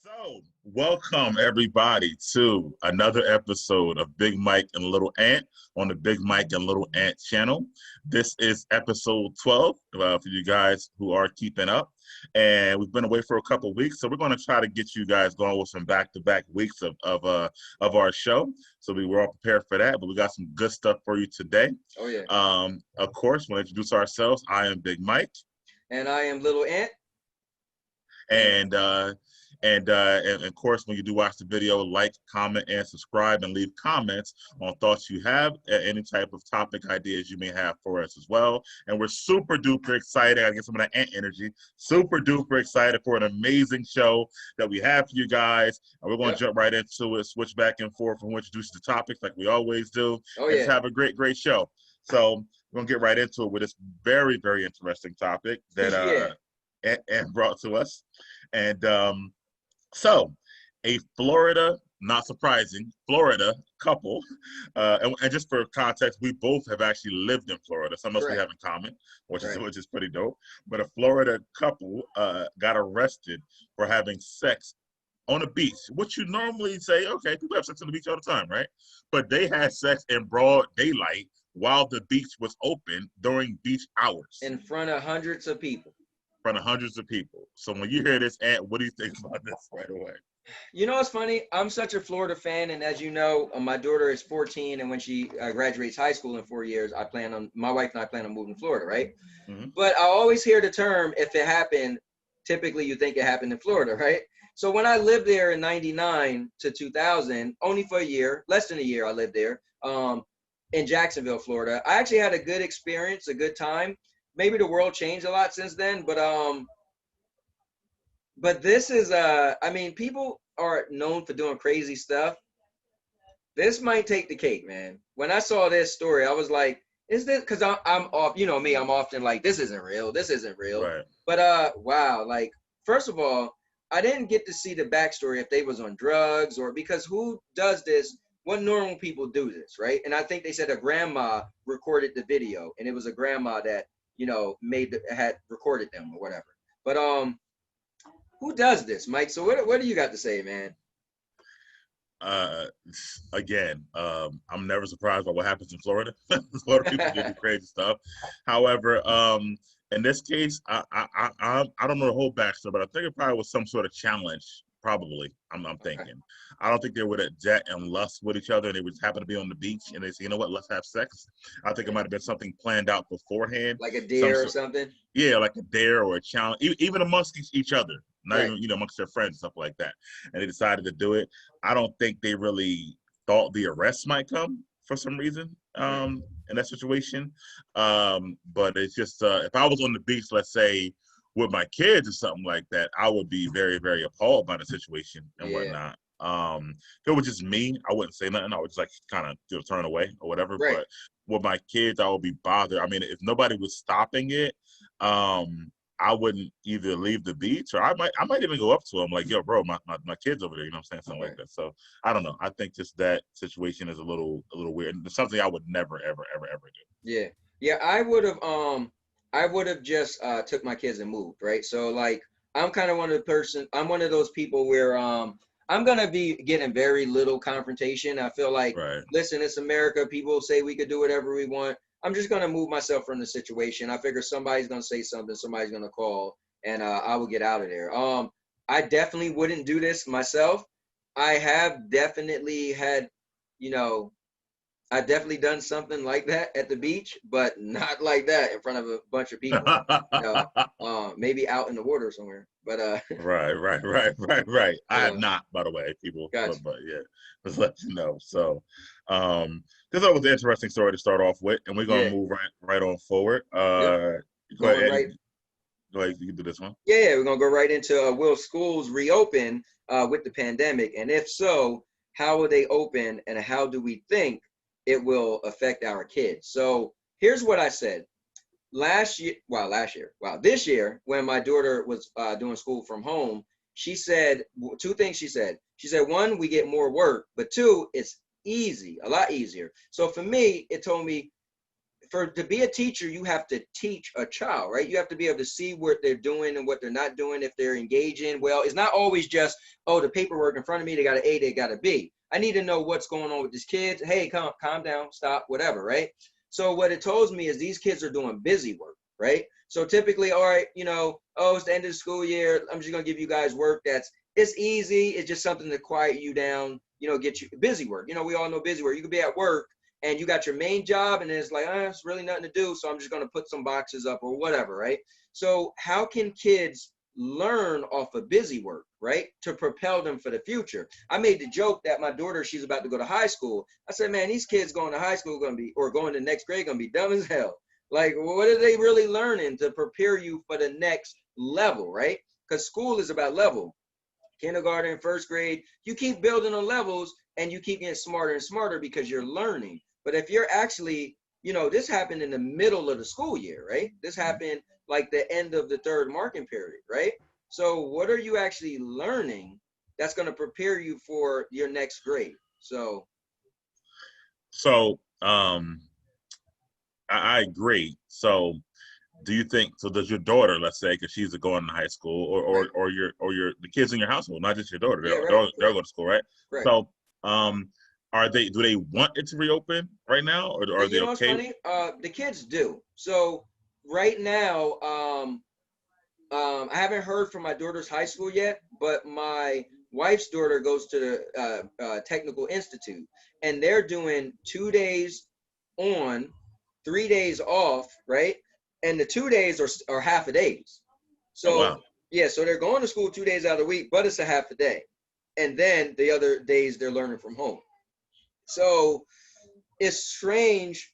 So, welcome everybody to another episode of Big Mike and Little Ant on the Big Mike and Little Ant channel. This is episode 12 for you guys who are keeping up. And we've been away for a couple weeks, so we're going to try to get you guys going with some back-to-back weeks of our show. So we were all prepared for that, but we got some good stuff for you today. Oh yeah. Of course, we'll introduce ourselves. I am Big Mike. And I am Little Ant. And of course, when you do watch the video, like, comment, and subscribe, and leave comments on thoughts you have, any type of topic ideas you may have for us as well. And we're super duper excited. I get some of that ant energy. Super duper excited for an amazing show that we have for you guys. And we're going to jump right into it, switch back and forth, and we'll introduce the topics like we always do. Oh yeah. Just have a great show. So we're going to get right into it with this very, very interesting topic that Ant brought to us. And so, a Florida, not surprising, Florida couple, and just for context, we both have actually lived in Florida. Some of us we have in common, which is pretty dope. But a Florida couple got arrested for having sex on a beach, which you normally say, okay, people have sex on the beach all the time, right? But they had sex in broad daylight while the beach was open during beach hours. In front of hundreds of people. So when you hear this, Ant, what do you think about this right away? You know what's funny? I'm such a Florida fan, and as you know, my daughter is 14, and when she graduates high school in 4 years, my wife and I plan on moving to Florida, right? Mm-hmm. But I always hear the term, if it happened, typically you think it happened in Florida, right? So when I lived there in 99 to 2000, only for a year, less than a year I lived there, in Jacksonville, Florida, I actually had a good experience, a good time. Maybe the world changed a lot since then, but this is I mean, people are known for doing crazy stuff. This might take the cake, man. When I saw this story, I was like, is this, because I'm off, you know me, I'm often like, this isn't real. Right. But wow, like, first of all, I didn't get to see the backstory if they was on drugs, or because who does this? What normal people do this, right? And I think they said a grandma recorded the video, and it was a grandma that, you know, had recorded them or whatever. But who does this, Mike? So what do you got to say, man? Again, I'm never surprised by what happens in Florida. Florida people do crazy stuff. However, in this case, I don't know the whole backstory, but I think it probably was some sort of challenge. Probably, I'm thinking. Okay. I don't think they were at jet and lust with each other, and they would happen to be on the beach, and they say, you know what, let's have sex. I think it might have been something planned out beforehand, like a dare or something. Yeah, like a dare or a challenge, even amongst each other, not even, you know, amongst their friends, stuff like that. And they decided to do it. I don't think they really thought the arrest might come for some reason in that situation. But it's just if I was on the beach, let's say, with my kids or something like that, I would be very, very appalled by the situation and whatnot. If it was just me, I wouldn't say nothing. I would just like kind of turn away or whatever. Right. But with my kids, I would be bothered. I mean, if nobody was stopping it, I wouldn't either leave the beach, or I might even go up to them like, yo, bro, my kid's over there. You know what I'm saying? Something like that. So I don't know. I think just that situation is a little weird. And it's something I would never, ever, ever, ever do. Yeah. I would have just took my kids and moved, right? So like, I'm kind of one of those people where I'm gonna be getting very little confrontation. I feel like, listen, it's America. People say we could do whatever we want. I'm just gonna move myself from the situation. I figure somebody's gonna say something, somebody's gonna call, and I will get out of there. I definitely wouldn't do this myself. I have definitely had, you know, I've definitely done something like that at the beach, but not like that in front of a bunch of people. You know, maybe out in the water somewhere. But right. I have not, by the way, people. Gotcha. But yeah, just let you know. So, this was an interesting story to start off with, and we're gonna move right on forward. Go ahead. Go ahead. You can do this one. Yeah, we're gonna go right into will schools reopen with the pandemic, and if so, how will they open, and how do we think it will affect our kids? So here's what I said. This year, when my daughter was doing school from home, she said two things. She said, one, we get more work, but two, it's easy, a lot easier. So for me, it told me to be a teacher, you have to teach a child, right? You have to be able to see what they're doing and what they're not doing, if they're engaging. Well, it's not always just, oh, the paperwork in front of me, they got an A, they got a B. I need to know what's going on with these kids. Hey, calm down, stop, whatever, right? So what it tells me is these kids are doing busy work, right? So typically, all right, oh, it's the end of the school year. I'm just gonna give you guys work it's easy. It's just something to quiet you down, get you busy work. We all know busy work. You could be at work and you got your main job and it's like, it's really nothing to do. So I'm just gonna put some boxes up or whatever, right? So how can kids learn off of busy work, right? To propel them for the future. I made the joke that my daughter, she's about to go to high school. I said, man, these kids going to high school going to next grade gonna be dumb as hell. Like, what are they really learning to prepare you for the next level, right? Because school is about level. Kindergarten, first grade, you keep building on levels and you keep getting smarter and smarter because you're learning. But if you're actually, this happened in the middle of the school year, right? This happened like the end of the third marking period, right? So what are you actually learning that's going to prepare you for your next grade? So I agree. So do you think, so does your daughter, let's say, because she's going to high school, or the kids in your household, not just your daughter, they're going to school, right? Right. So do they want it to reopen right now, or are they okay? What's funny? The kids do. So right now, I haven't heard from my daughter's high school yet, but my wife's daughter goes to the Technical Institute, and they're doing 2 days on, 3 days off, right? And the 2 days are half a days. So oh, wow. Yeah, so they're going to school 2 days out of the week, but it's a half a day, and then the other days they're learning from home. So it's strange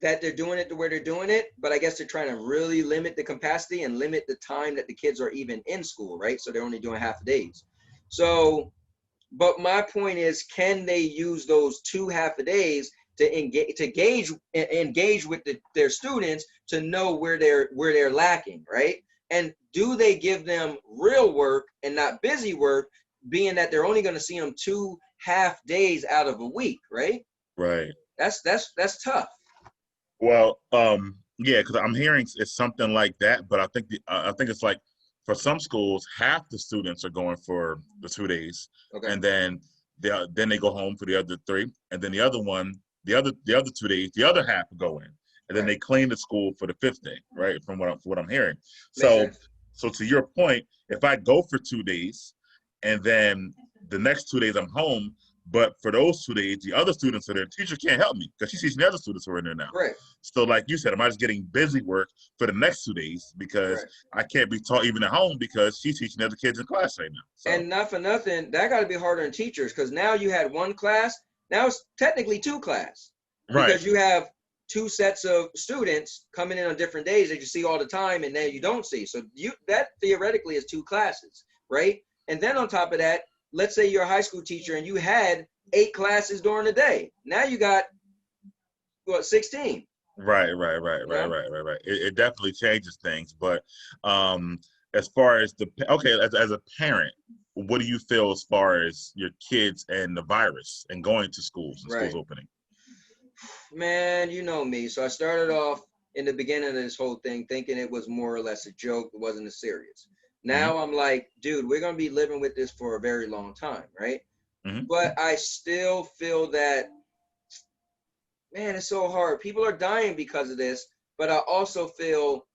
that they're doing it the way they're doing it, but I guess they're trying to really limit the capacity and limit the time that the kids are even in school, right? So they're only doing half days. So, but my point is, can they use those 2 half a days to engage with their students to know where they're lacking, right? And do they give them real work and not busy work, being that they're only going to see them 2 half days out of a week, right? Right. That's tough. Well, yeah, because I'm hearing it's something like that, but I think it's like for some schools, half the students are going for the 2 days, Okay. and then they go home for the other 3, and then the other 2 days, the other half go in, and then they clean the school for the 5th day, right? From what I'm hearing. So to your point, if I go for 2 days, and then the next 2 days I'm home. But for those 2 days, the other students are there. The teacher can't help me because she's teaching the other students who are in there now. Right. So like you said, am I just getting busy work for the next 2 days because I can't be taught even at home because she's teaching the other kids in class right now. So. And not for nothing, that got to be harder on teachers because now you had 1 class. Now it's technically 2 class. Right. Because you have 2 sets of students coming in on different days that you see all the time and then you don't see. So that theoretically is 2 classes, right? And then on top of that, let's say you're a high school teacher and you had 8 classes during the day. Now you got, 16? Right. It definitely changes things. But as far as as a parent, what do you feel as far as your kids and the virus and going to schools and schools opening? Man, you know me. So I started off in the beginning of this whole thing thinking it was more or less a joke. It wasn't as serious. Now I'm like, dude, we're going to be living with this for a very long time, right? Mm-hmm. But I still feel that, man, it's so hard. People are dying because of this, but I also feel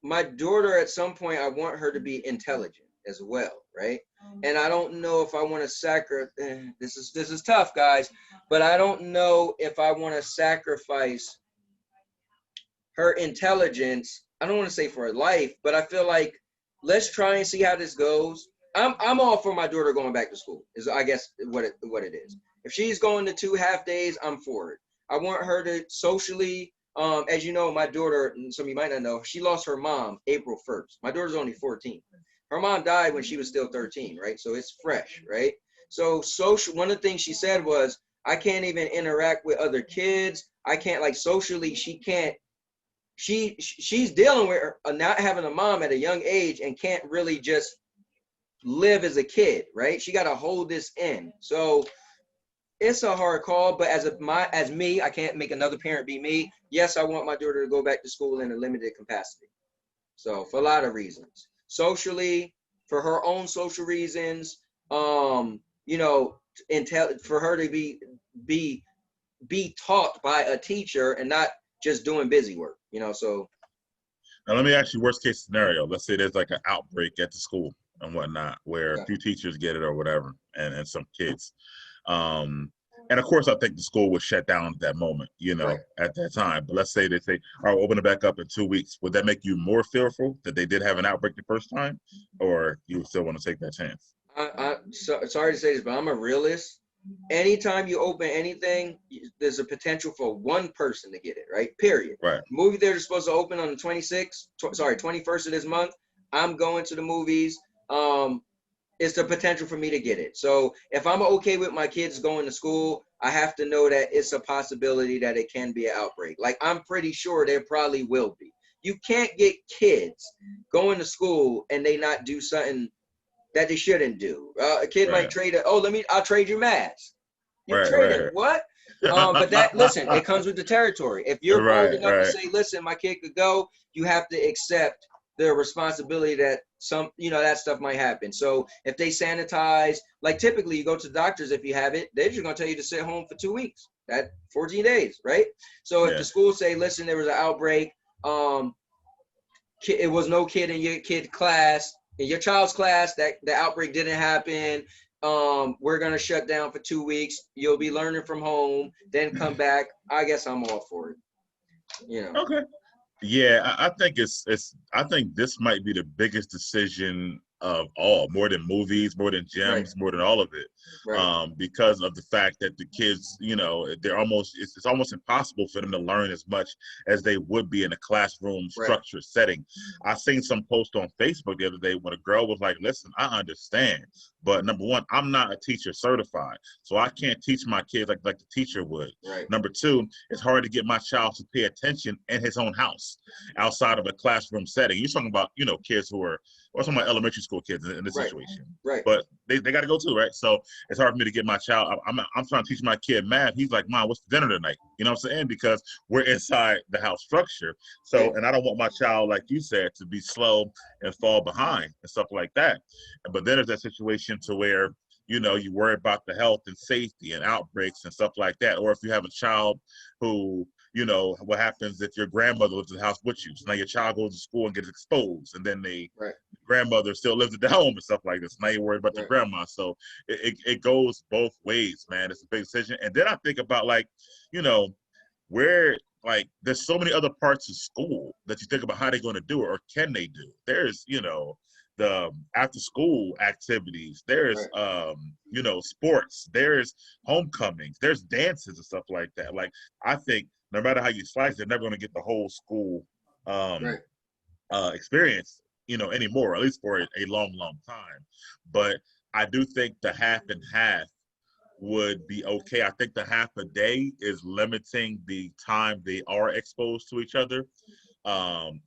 my daughter, at some point, I want her to be intelligent as well, right? And I don't know if I want to this is tough, guys, but I don't know if I want to sacrifice her intelligence. I don't want to say for her life, but I feel like let's try and see how this goes. I'm all for my daughter going back to school, is I guess what it is. If she's going to 2 half days, I'm for it. I want her to socially, as you know, my daughter, some of you might not know, she lost her mom April 1st. My daughter's only 14. Her mom died when she was still 13, right? So it's fresh, right? So one of the things she said was, I can't even interact with other kids. I can't, like, socially, she can't. She's dealing with not having a mom at a young age and can't really just live as a kid, right? She got to hold this in. So it's a hard call, but as me, I can't make another parent be me. Yes, I want my daughter to go back to school in a limited capacity. So for a lot of reasons, socially, for her own social reasons, you know, for her to be be taught by a teacher and not just doing busy work, you know. So Now let me ask you worst case scenario. Let's say there's like an outbreak at the school and whatnot, where a okay. few teachers get it or whatever, and some kids. Um, and of course, I think the school was shut down at that moment, you know, Right. at that time. But let's say they say, "All right, we'll open it back up in 2 weeks." Would that make you more fearful that they did have an outbreak the first time, or you would still want to take that chance? Sorry to say this, but I'm a realist. Anytime you open anything, there's a potential for one person to get it, right? Period. Right. Movie theater's supposed to open on the 21st of this month. I'm going to the movies. It's the potential for me to get it. So if I'm okay with my kids going to school, I have to know that it's a possibility that it can be an outbreak. Like, I'm pretty sure there probably will be. You can't get kids going to school and they not do something that they shouldn't do. A kid might Right. trade it. Oh, I'll trade your mask. You Right. traded Right. what? But that, listen, it comes with the territory. If you're bold Right. enough to Right. say, listen, my kid could go, you have to accept the responsibility that that stuff might happen. So if they sanitize, like typically you go to the doctors, if you have it, they're just going to tell you to sit home for 2 weeks, that 14 days, right? So if Yeah. the school say, listen, there was an outbreak, it was no kid in your kid class, in your child's class, that the outbreak didn't happen. We're gonna shut down for 2 weeks. You'll be learning from home, then come back. I guess I'm all for it. You know. Okay. Yeah, I think I think this might be the biggest decision of all, more than movies, more than Right. gyms, more than all of it, Right. because of the fact that the kids, you know, it's almost impossible for them to learn as much as they would be in a classroom Right. structured setting. I seen some post on Facebook the other day when a girl was like, "Listen, I understand, but number one, I'm not a teacher certified, so I can't teach my kids like the teacher would. Right. Number two, it's hard to get my child to pay attention in his own house outside of a classroom setting." You're talking about, you know, kids who are, or some of my elementary school kids in this Right. situation. Right. But they got to go too, right? So it's hard for me to get my child. I'm trying to teach my kid math. He's like, "Mom, what's the dinner tonight?" You know what I'm saying? Because we're inside the house structure. Yeah. So, and I don't want my child, like you said, to be slow and fall behind and stuff like that. But then there's that situation to where, you know, you worry about the health and safety and outbreaks and stuff like that. Or if you have a child who, you know, what happens if your grandmother lives in the house with you? So now your child goes to school and gets exposed, and then the Right. grandmother still lives at the home and stuff like this. Now you're worried about your Right. grandma. So it goes both ways, man. It's a big decision. And then I think about, like, you know, where, like, there's so many other parts of school that you think about how they're going to do it, or can they do. There's, you know, the after school activities, there's Right. you know, sports, there's homecomings, there's dances and stuff like that. Like, I think no matter how you slice it, they're never going to get the whole school Right. experience, you know, anymore, at least for a long time. But I do think the half and half would be okay. I think the half a day is limiting the time they are exposed to each other.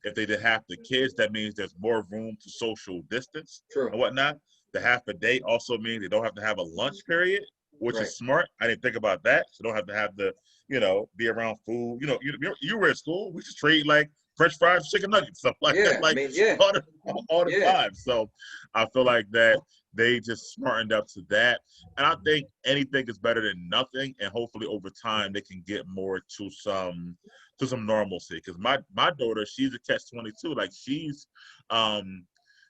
If they did half the kids, that means there's more room to social distance True. and whatnot. The half a day also means they don't have to have a lunch period, which Right. is smart. I didn't think about that. So don't have to have the, you know, be around food. You know, you were at school. We just trade like French fries, chicken nuggets, stuff like that, Yeah. I like mean, yeah. all the, all the Yeah. time. So I feel like that they just smartened up to that. And I think anything is better than nothing. And hopefully over time they can get more to some normalcy. Because my daughter, she's a catch-22. Like, she's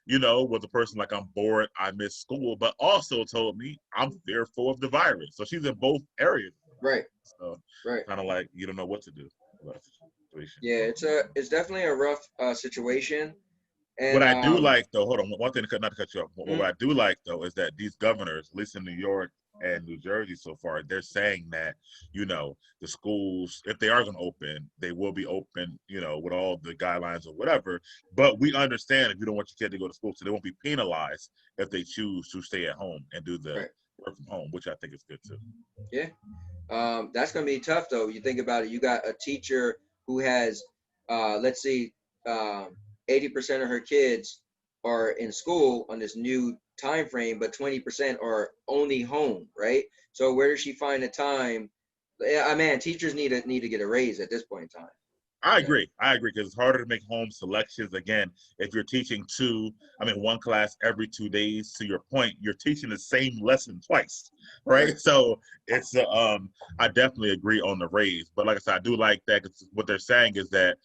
you know, was a person like, I'm bored, I miss school, but also told me I'm fearful of the virus. So she's in both areas. Right. So Right. kind of like you don't know what to do about the situation. Yeah. It's definitely a rough situation. What And I do like, though, hold on, one thing not to cut you off. What mm, I do like, though, is that these governors, at least in New York and New Jersey so far, they're saying that, you know, the schools, if they are going to open, they will be open, you know, with all the guidelines or whatever. But we understand if you don't want your kid to go to school, so they won't be penalized if they choose to stay at home and do the right. work from home, which I think is good too. Yeah. That's gonna be tough though. You think about it. You got a teacher who has, let's see, 80% of her kids are in school on this new time frame, but 20% are only home, right? So where does she find the time? Yeah, man, teachers need to get a raise at this point in time. I You know? agree. I agree because it's harder to make home selections. Again, if you're teaching one class every 2 days, to your point, you're teaching the same lesson twice, right? So it's, I definitely agree on the raise. But like I said, I do like that 'cause what they're saying is that,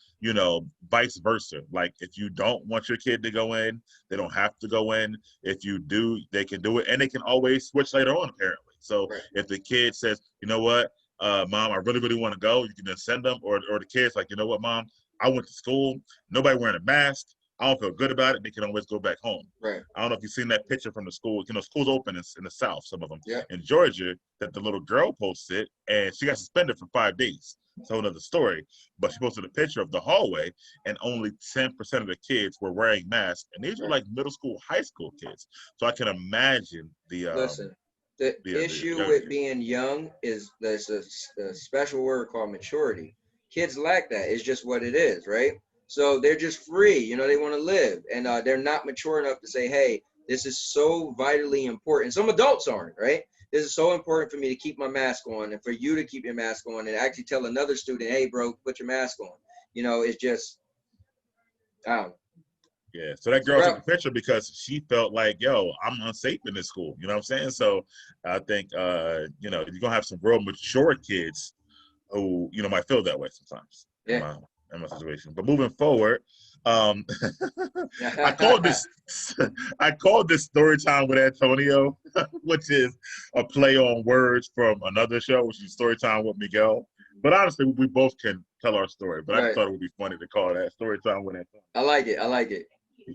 vice versa. Like if you don't want your kid to go in, they don't have to go in. If you do, they can do it. And they can always switch later on, apparently. So Right. if the kid says, you know what? Mom, I really, really want to go. You can just send them, or the kids like, you know what, Mom, I went to school, nobody wearing a mask. I don't feel good about it. They can always go back home. Right. I don't know if you've seen that picture from the school. Schools open in the South, some of them. Yeah. In Georgia, that the little girl posted, and she got suspended for 5 days. It's a whole other story. But she posted a picture of the hallway, and only 10% of the kids were wearing masks. And these were like middle school, high school kids. So I can imagine Listen, the the issue younger with kids. being young is there's a special word called maturity. Kids lack that. It's just what it is, right? So they're just free. They want to live, and they're not mature enough to say, "Hey, this is so vitally important." Some adults aren't, right? This is so important for me to keep my mask on, and for you to keep your mask on, and actually tell another student, "Hey, bro, put your mask on." It's just, I don't know. Yeah, so that girl took Bro, the picture because she felt like, yo, I'm unsafe in this school. You know what I'm saying? So I think, you're gonna have some real mature kids who, might feel that way sometimes in yeah. my situation. But moving forward, um, I called this I called this story time with Antonio, which is a play on words from another show, which is story time with Miguel. But honestly, we both can tell our story. But I just Right. thought it would be funny to call that story time with Antonio. I like it. I like it.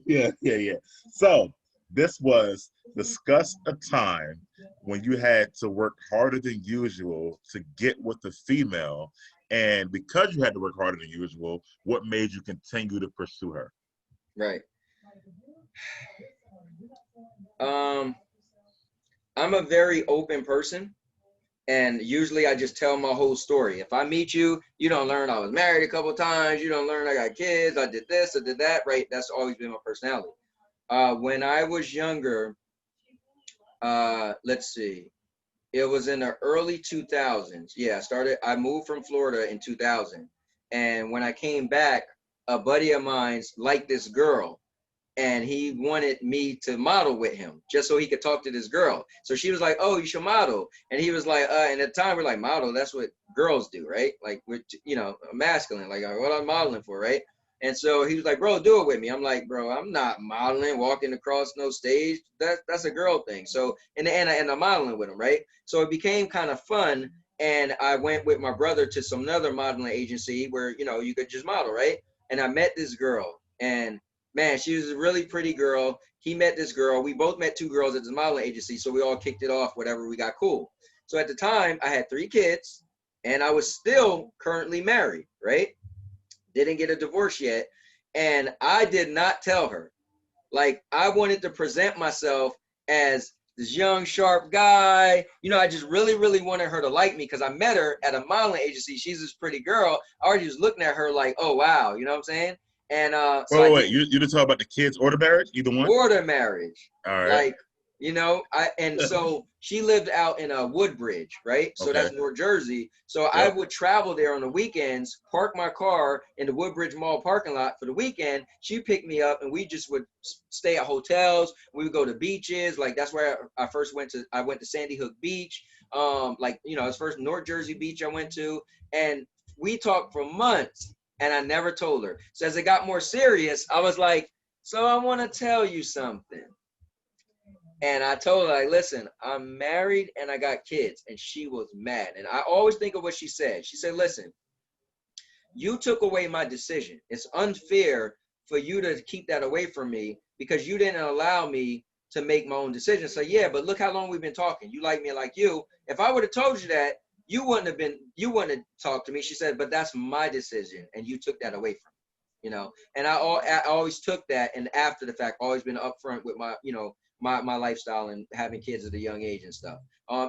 Yeah. So this was discuss a time when you had to work harder than usual to get with the female, and because you had to work harder than usual, what made you continue to pursue her? Right. Um, I'm a very open person, and usually I just tell my whole story. If I meet you, you don't learn I was married a couple of times. You don't learn I got kids. I did this. I did that. Right. That's always been my personality. When I was younger, let's see, it was in the early 2000s. Yeah, I moved from Florida in 2000, and when I came back, a buddy of mine liked this girl, and he wanted me to model with him just so he could talk to this girl. So she was like, "Oh, you should model," and he was like, and at the time we're like, "Model? That's what girls do, right? Like we're masculine. Like what I'm modeling for, right?" And so he was like, "Bro, do it with me." I'm like, "Bro, I'm not modeling, walking across no stage. That's a girl thing." So and I'm modeling with him, right? So it became kind of fun, and I went with my brother to some other modeling agency where you could just model, right? And I met this girl, and man, she was a really pretty girl. He met this girl. We both met two girls at the modeling agency, so we all kicked it off, whatever, we got cool. So at the time, I had 3 kids, and I was still currently married, right? Didn't get a divorce yet. And I did not tell her. Like, I wanted to present myself as this young, sharp guy. I just really, really wanted her to like me because I met her at a modeling agency. She's this pretty girl. I already was looking at her like, oh, wow. You know what I'm saying? And so I Wait. did You didn't talk about the kids or the marriage, either one? order marriage. All right. Like, so she lived out in a Woodbridge, right? So Okay. that's North Jersey. So I Yep. would travel there on the weekends, park my car in the Woodbridge Mall parking lot for the weekend. She picked me up, and we just would stay at hotels. We would go to beaches. Like that's where I first went to. I went to Sandy Hook Beach. It's first North Jersey beach I went to, and we talked for months, and I never told her. So as it got more serious, I was like, so I want to tell you something. And I told her, like, listen, I'm married and I got kids. And she was mad. And I always think of what she said. She said, listen, you took away my decision. It's unfair for you to keep that away from me because you didn't allow me to make my own decision. So yeah, but look how long we've been talking. You like me, I like you. If I would have told you that, you wouldn't have talked to me. She said, but that's my decision. And you took that away from me. And I always took that. And after the fact, always been upfront with my lifestyle and having kids at a young age and stuff.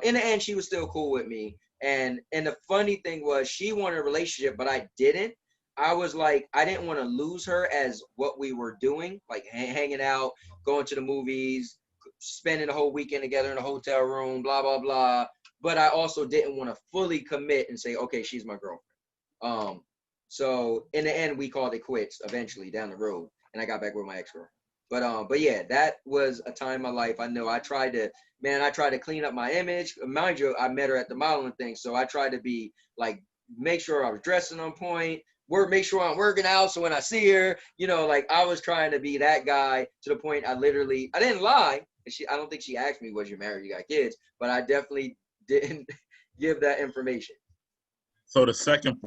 In the end, she was still cool with me. And the funny thing was, she wanted a relationship, but I didn't. I was like, I didn't want to lose her as what we were doing, like hanging out, going to the movies, spending the whole weekend together in a hotel room, blah, blah, blah. But I also didn't want to fully commit and say, okay, she's my girlfriend. So in the end, we called it quits eventually down the road, and I got back with my ex-girl. But yeah, that was a time in my life. I know I tried to clean up my image. Mind you, I met her at the modeling thing, so I tried to be like, make sure I was dressing on point, make sure I'm working out, so when I see her, like I was trying to be that guy to the point I didn't lie. I don't think she asked me, was you married, you got kids, but I definitely didn't give that information. So the second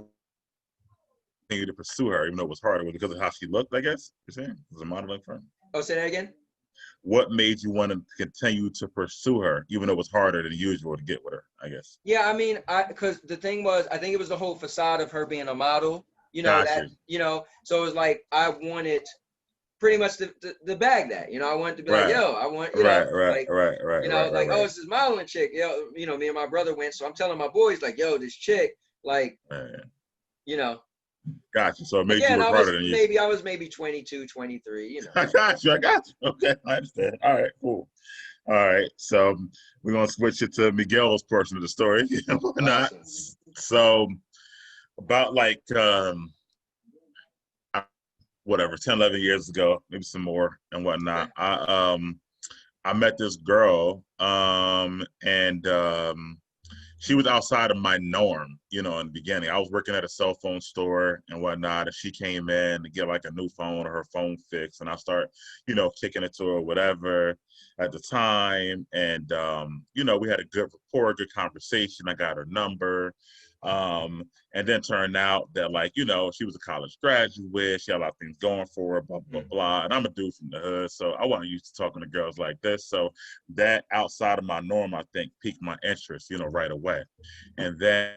thing to pursue her, even though it was harder, was because of how she looked, I guess you're saying? It was a modeling firm. Oh, say that again? What made you want to continue to pursue her, even though it was harder than usual to get with her, I guess? Yeah, I mean, because the thing was, I think it was the whole facade of her being a model, Gotcha. so it was like, I wanted pretty much the bag that, I wanted to be like, Right. yo, I want, Right. like, oh, it's this modeling chick, me and my brother went, so I'm telling my boys, like, yo, this chick, like, Gotcha. So it made you again, work harder than you. I was maybe 22, 23, I got you. Okay, I understand. All right, cool. All right, so we're gonna switch it to Miguel's portion of the story. Not Awesome. so about like whatever 10, 11 years ago, maybe some more and whatnot. Okay. I met this girl and she was outside of my norm, in the beginning. I was working at a cell phone store and whatnot, and she came in to get like a new phone or her phone fixed, and I start, kicking it to her, whatever, at the time, and we had a good rapport, good conversation. I got her number, and then turned out that she was a college graduate, she had a lot of things going for her, blah blah blah, and I'm a dude from the hood, so I wasn't used to talking to girls like this, so that outside of my norm, I think, piqued my interest, right away. And then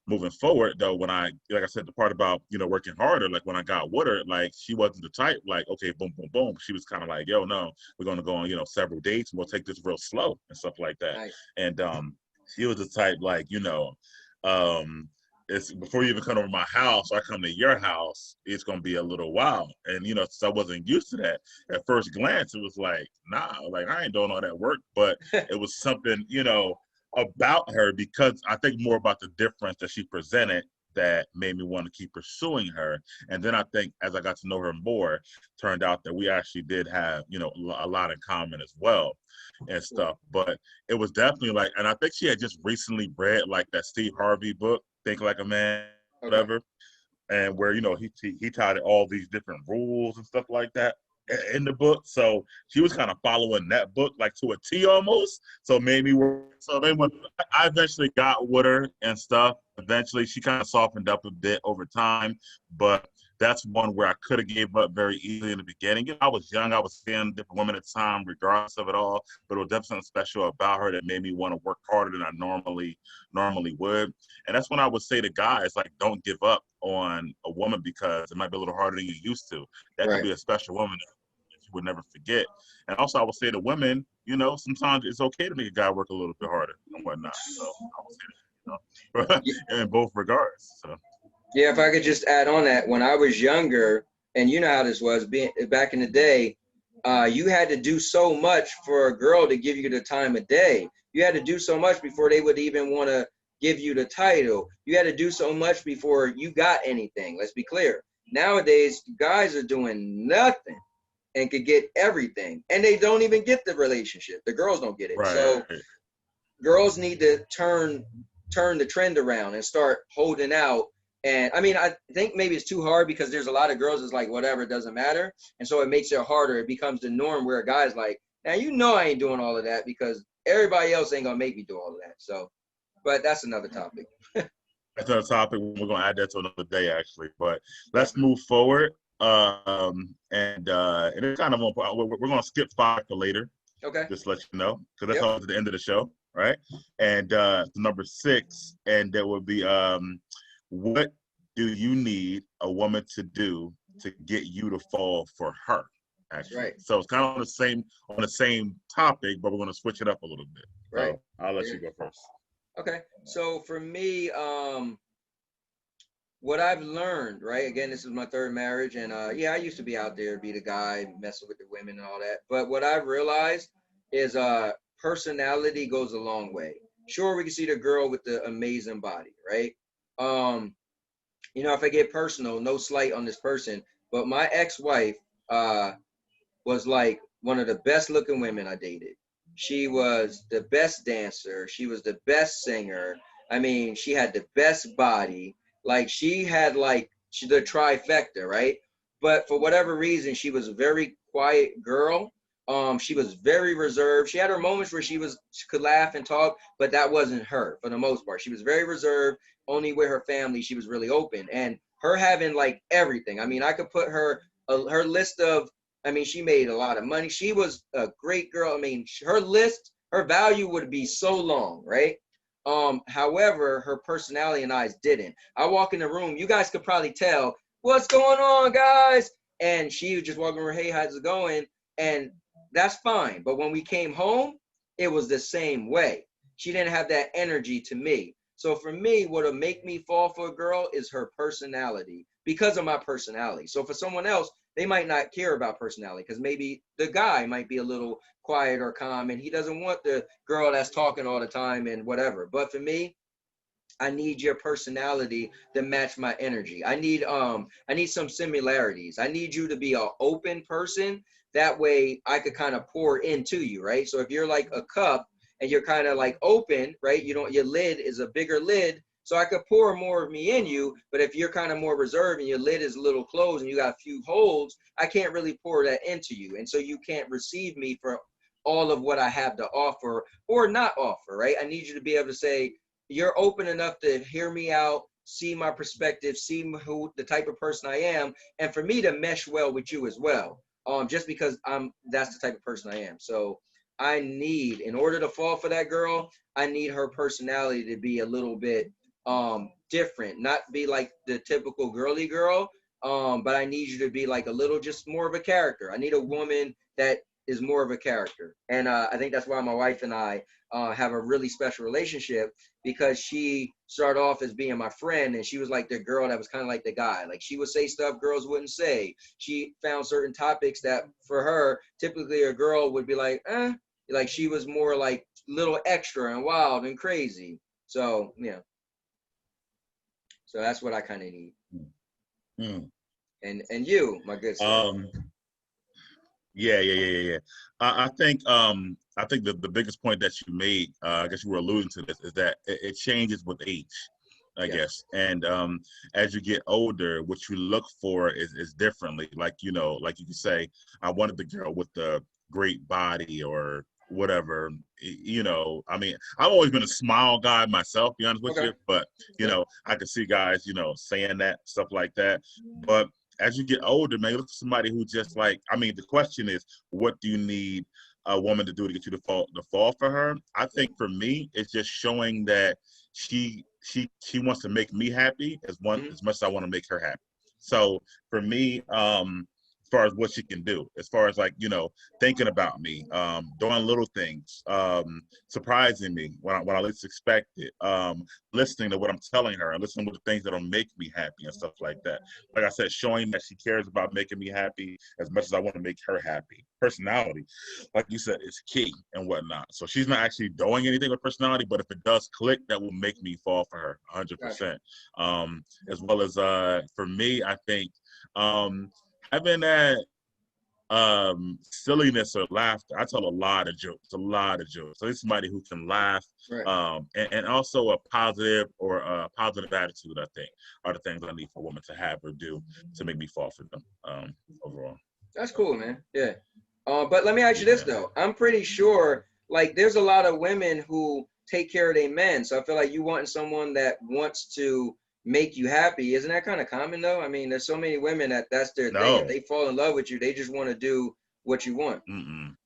moving forward, though, when like I said, the part about, working harder, like when I got with her, like she wasn't the type, like, okay, boom, boom, boom. She was kind of like, yo, no, we're going to go on, several dates and we'll take this real slow and stuff like that. Nice. And she was the type, like, it's before you even come over my house, or I come to your house, it's gonna be a little while. And since I wasn't used to that, at first glance, it was like, nah, like I ain't doing all that work. But it was something, about her, because I think more about the difference that she presented that made me want to keep pursuing her. And then I think as I got to know her more, turned out that we actually did have, a lot in common as well and stuff. But it was definitely like, and I think she had just recently read like that Steve Harvey book, Think Like a Man, whatever. Okay. And where, he taught all these different rules and stuff like that in the book. So she was kind of following that book like to a T almost. So made me work. So then when I eventually got with her and stuff, eventually she kind of softened up a bit over time. But that's one where I could have gave up very easily in the beginning. I was young. I was seeing different women at the time, regardless of it all. But it was definitely something special about her that made me want to work harder than I normally would. And that's when I would say to guys, like, don't give up on a woman because it might be a little harder than you used to. That could be a special woman that you would never forget. And also I would say to women, sometimes it's okay to make a guy work a little bit harder and whatnot. So I would say that, in both regards. So. Yeah, if I could just add on that, when I was younger, and you know how this was, being back in the day, you had to do so much for a girl to give you the time of day. You had to do so much before they would even want to give you the title. You had to do so much before you got anything. Let's be clear. Nowadays, guys are doing nothing and could get everything, and they don't even get the relationship. The girls don't get it. Right. So girls need to turn the trend around and start holding out. And I mean, I think maybe it's too hard because there's a lot of girls that's like, whatever, it doesn't matter. And so it makes it harder. It becomes the norm where a guy's like, now, I ain't doing all of that because everybody else ain't going to make me do all of that. So, but that's another topic. That's another topic. We're going to add that to another day, actually. But let's move forward. And it's kind of, we're going to skip 5 for later. Okay. Just to let you know, because that's all at the end of the show, right? And number 6, and there will be, what do you need a woman to do to get you to fall for her? Actually, right. So it's kind of on the same topic, but we're going to switch it up a little bit. Right. So I'll let you go first. Okay. So for me, what I've learned, right? Again, this is my third marriage, and yeah, I used to be out there, be the guy messing with the women and all that. But what I've realized is personality goes a long way. Sure, we can see the girl with the amazing body, right? Um, if I get personal, no slight on this person, but my ex-wife uh was like one of the best looking women I dated. She was the best dancer. She was the best singer. I mean, she had the best body. Like she had the trifecta, right? But for whatever reason, she was a very quiet girl. She was very reserved. She had her moments where she could laugh and talk, but that wasn't her for the most part. She was very reserved. Only with her family, she was really open. And her having like everything. I mean, I could put her list of I mean, she made a lot of money. She was a great girl. I mean, her value would be so long, right? However, her personality and I didn't. I walk in the room, you guys could probably tell what's going on, guys. And she was just walking around, hey, how's it going? And that's fine. But when we came home, it was the same way. She didn't have that energy to me. So for me, what'll make me fall for a girl is her personality because of my personality. So for someone else, they might not care about personality because maybe the guy might be a little quiet or calm and he doesn't want the girl that's talking all the time and whatever. But for me, I need your personality to match my energy. I need some similarities. I need you to be an open person. That way I could kind of pour into you, right? So if you're like a cup and you're kind of like open, right? Your lid is a bigger lid. So I could pour more of me in you, but if you're kind of more reserved and your lid is a little closed and you got a few holes, I can't really pour that into you. And so you can't receive me for all of what I have to offer or not offer, right? I need you to be able to say, you're open enough to hear me out, see my perspective, see who the type of person I am, and for me to mesh well with you as well. Just because that's the type of person I am. So in order to fall for that girl, I need her personality to be a little bit different, not be like the typical girly girl. But I need you to be like a little just more of a character. I need a woman that is more of a character. And I think that's why my wife and I have a really special relationship because she started off as being my friend and she was like the girl that was kind of like the guy. Like she would say stuff girls wouldn't say. She found certain topics that for her, typically a girl would be like, like she was more like little extra and wild and crazy. So yeah. So that's what I kind of need. Mm. And you, my good sir. Um, yeah. I think the biggest point that you made, I guess you were alluding to this, is that it changes with age, I Yes. guess. And as you get older, what you look for is differently. Like, like you could say, I wanted the girl with the great body or whatever. I mean, I've always been a smile guy myself, to be honest with Okay. you, but Yep. I could see guys, saying that stuff like that. But as you get older, man, you look for somebody who just like, I mean, the question is, what do you need a woman to do to get you to fall for her? I think for me, it's just showing that she wants to make me happy Mm-hmm. as much as I want to make her happy. So for me, as far as what she can do, as far as like, thinking about me, doing little things, surprising me when I least expect it, listening to what I'm telling her and listening to the things that'll make me happy and stuff like that. Like I said, showing that she cares about making me happy as much as I want to make her happy. Personality, like you said, is key and whatnot. So she's not actually doing anything with personality, but if it does click, that will make me fall for her Gotcha. 100%. As well as for me, I think having that silliness or laughter. I tell a lot of jokes. So it's somebody who can laugh, Right. and also a positive or a positive attitude, I think, are the things I need for a woman to have or do to make me fall for them, overall. That's cool, man. Yeah. But let me ask you this Yeah. though. I'm pretty sure like there's a lot of women who take care of their men. So I feel like you wanting someone that wants to make you happy. Isn't that kind of common though? I mean, there's so many women that's their thing. If No. they fall in love with you, they just want to do what you want. Mm-mm.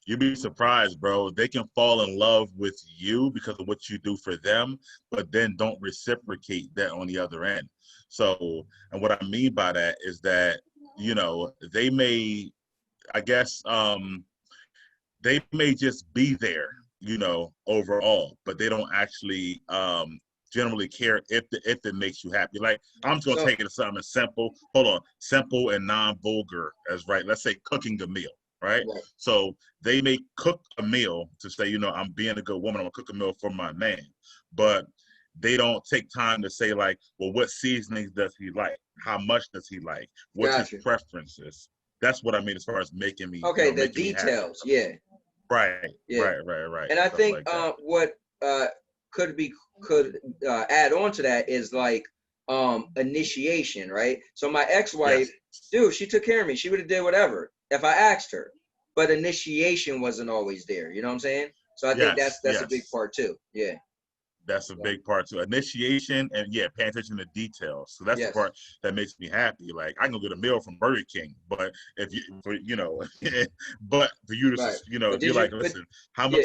You'd be surprised, bro. They can fall in love with you because of what you do for them, but then don't reciprocate that on the other end. So, and what I mean by that is that, they may, I guess, they may just be there, overall, but they don't actually generally care if it makes you happy. Like, I'm just gonna So take it to something simple. Hold on, simple and non-vulgar as right. Let's say cooking a meal, right? right, So they may cook a meal to say, I'm being a good woman. I'm gonna cook a meal for my man, but they don't take time to say like, well, what seasonings does he like? How much does he like? What's his gotcha. preferences? That's what I mean as far as making me, Okay, the making me happy. details, yeah, Right, yeah. right. And I Stuff think like that. what could be could add on to that is like initiation, right? So my ex-wife, Yes. dude, she took care of me. She would have did whatever if I asked her, but initiation wasn't always there. You know what I'm saying? So I think Yes, that's a big yes. part too. Yeah. That's a So, big part too. Initiation and paying attention to details. So that's the yes. part that makes me happy. Like, I can go get a meal from Burger King, but if you, but for you to, Right. But if you're did you? like, But listen, how yeah.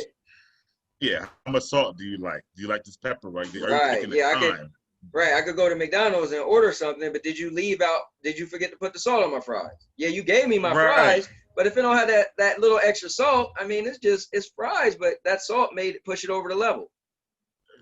much, how much salt do you like? Do you like this pepper? Right? Are you Right. taking the Yeah. I could. time? Right. I could go to McDonald's and order something, but did you leave out? Did you forget to put the salt on my fries? Yeah, you gave me my Right. fries, but if it don't have that little extra salt, I mean, it's fries, but that salt made it push it over the level.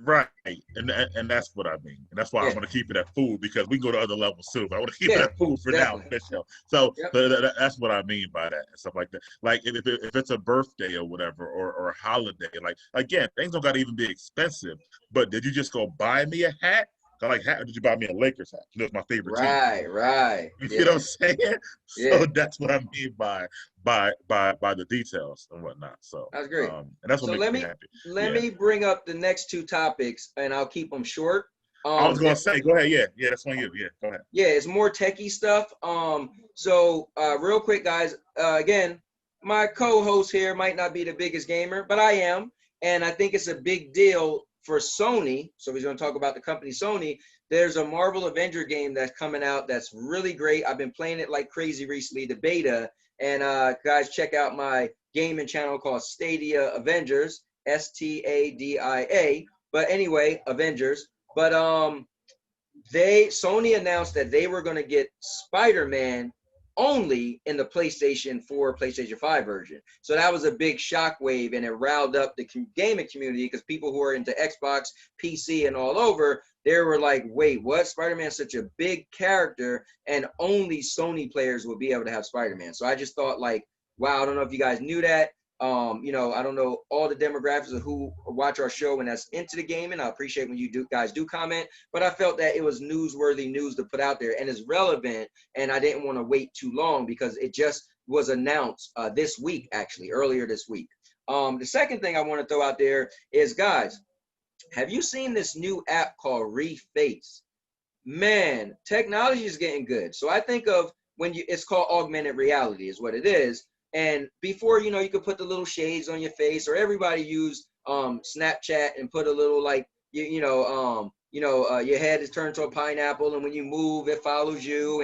Right, and that's what I mean, and that's why I Yeah. want to keep it at food, because we go to other levels too. But I want to keep it Yeah. at food for now, Definitely. for this show. So Yep. that's what I mean by that and stuff like that. Like, if it's a birthday or whatever, or a holiday, like, again, things don't got to even be expensive. But did you just go buy me a hat? I like hat. Or did you buy me a Lakers hat? It's my favorite team. Right. Right. You know Yeah. what I'm saying? Yeah. So that's what I mean by the details and whatnot. So That's great. and that's what So makes me happy. let Yeah. me bring up the next two topics, and I'll keep them short. I was gonna They're say, go ahead. Yeah, that's on you. Yeah, go ahead. Yeah, it's more techie stuff. So real quick, guys. Again, my co-host here might not be the biggest gamer, but I am, and I think it's a big deal for Sony. So we're going to talk about the company Sony. There's a Marvel Avenger game that's coming out that's really great. I've been playing it like crazy recently, the beta. And guys, check out my gaming channel called Stadia Avengers, Stadia. But anyway, Avengers. But Sony announced that they were going to get Spider-Man only in the PlayStation 4, PlayStation 5 version. So that was a big shockwave, and it riled up the gaming community, because people who are into Xbox, PC, and all over, they were like, wait, what? Spider-Man's such a big character, and only Sony players will be able to have Spider-Man. So I just thought, like, wow, I don't know if you guys knew that. I don't know all the demographics of who watch our show and that's into the gaming. I appreciate when you guys do comment, but I felt that it was newsworthy news to put out there, and it's relevant. And I didn't want to wait too long because it just was announced this week, actually, earlier this week. The second thing I want to throw out there is, guys, have you seen this new app called Reface? Man, technology is getting good. So I think of it's called augmented reality is what it is. And before, you could put the little shades on your face, or everybody used Snapchat and put a little, like, your head is turned to a pineapple, and when you move, it follows you,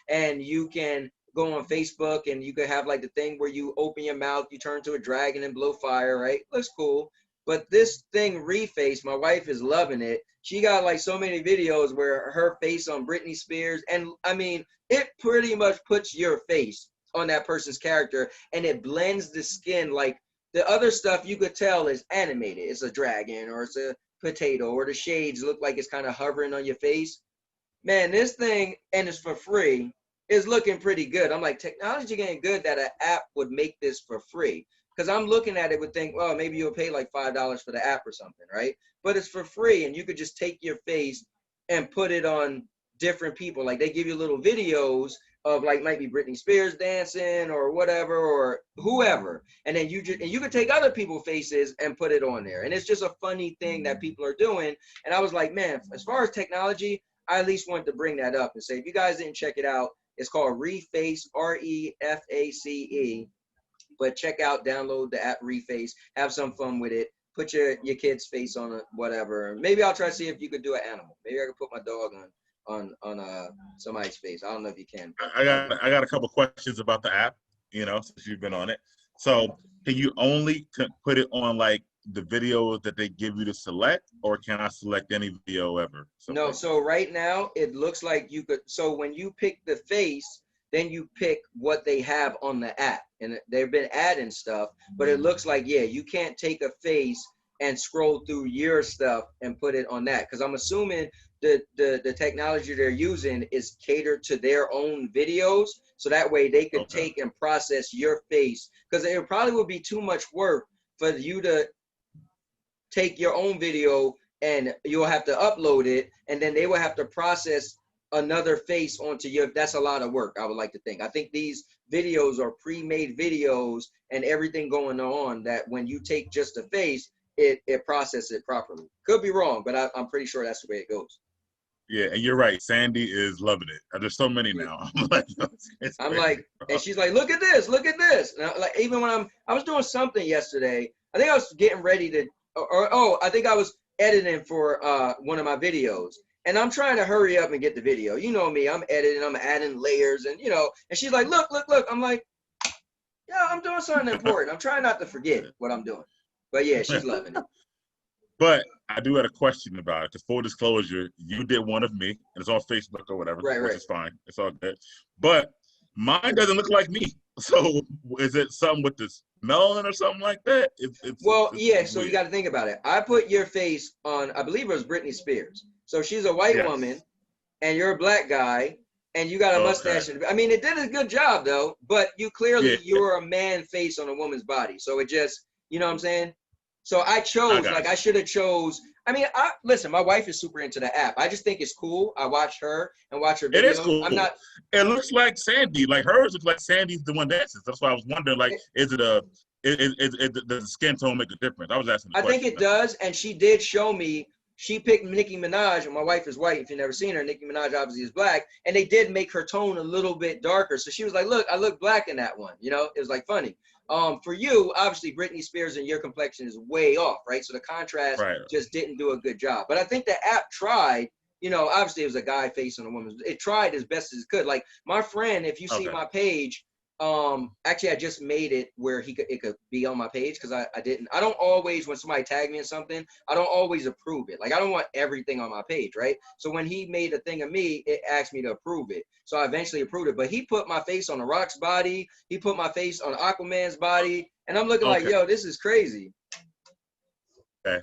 and you can go on Facebook, and you could have like the thing where you open your mouth, you turn to a dragon and blow fire, right? Looks cool. But this thing Reface, my wife is loving it. She got like so many videos where her face on Britney Spears, and I mean, it pretty much puts your face on that person's character, and it blends the skin. Like the other stuff you could tell is animated. It's a dragon, or it's a potato, or the shades look like it's kind of hovering on your face. Man, this thing, and it's for free, is looking pretty good. I'm like, technology getting good that an app would make this for free. Because I'm looking at it, would think, well, maybe you'll pay like $5 for the app or something, right? But it's for free, and you could just take your face and put it on different people. Like they give you little videos of, like, might be Britney Spears dancing or whatever, or whoever, and then you can take other people's faces and put it on there. And it's just a funny thing that people are doing. And I was like, man, as far as technology, I at least wanted to bring that up and say, if you guys didn't check it out, it's called Reface, Reface. But check out, download the app Reface, have some fun with it. Put your kid's face on it, whatever. Maybe I'll try to see if you could do an animal. Maybe I could put my dog on somebody's face. I don't know if you can. I got a couple questions about the app. Since you've been on it, so can you only put it on like the videos that they give you to select, or can I select any video ever? No, Like so right now it looks like you could. So when you pick the face, then you pick what they have on the app, and they've been adding stuff. But it looks like, yeah, you can't take a face and scroll through your stuff and put it on that. Because I'm assuming the technology they're using is catered to their own videos. So that way they could take and process your face. Because it probably would be too much work for you to take your own video and you'll have to upload it. And then they will have to process another face onto your, that's a lot of work, I would like to think. I think these videos are pre-made videos and everything going on that when you take just a face, it processes it properly. Could be wrong, but I'm pretty sure that's the way it goes. Yeah, and you're right. Sandy is loving it. There's so many now. I'm like, and she's like, look at this, look at this. And like, even when I was doing something yesterday, I think I was getting ready to, I think I was editing for one of my videos. And I'm trying to hurry up and get the video. You know me, I'm editing, I'm adding layers and, you know, and she's like, look, look, look. I'm like, yeah, I'm doing something important. I'm trying not to forget what I'm doing. But yeah, she's loving it. But I do have a question about it, because full disclosure, you did one of me, and it's on Facebook or whatever, which is fine. It's all good. But mine doesn't look like me. So is it something with this melanin or something like that? So you got to think about it. I put your face on, I believe it was Britney Spears. So she's a white woman, and you're a black guy, and you got a mustache. I mean, it did a good job, though, but you clearly, you're a man face on a woman's body. So it just, you know what I'm saying? So I chose, I should have chose. I mean, listen, my wife is super into the app. I just think it's cool. I watch her and watch her videos. It is cool. It looks like Sandy. Like hers looks like Sandy's the one dances. That's why I was wondering, like, does the skin tone make a difference? I was asking the question. I think it does. And she did show me, she picked Nicki Minaj, and my wife is white. If you've never seen her, Nicki Minaj obviously is black. And they did make her tone a little bit darker. So she was like, look, I look black in that one. You know, it was like funny. For you, obviously, Britney Spears and your complexion is way off, right? So the contrast just didn't do a good job. But I think the app tried, you know, obviously it was a guy facing a woman. It tried as best as it could. Like my friend, if you see my page, actually I just made it where it could be on my page, because I don't always, when somebody tag me in something, I don't always approve it. Like I don't want everything on my page, right? So when he made a thing of me, it asked me to approve it. So I eventually approved it. But he put my face on The Rock's body, he put my face on Aquaman's body, and I'm looking like, yo, this is crazy. Okay.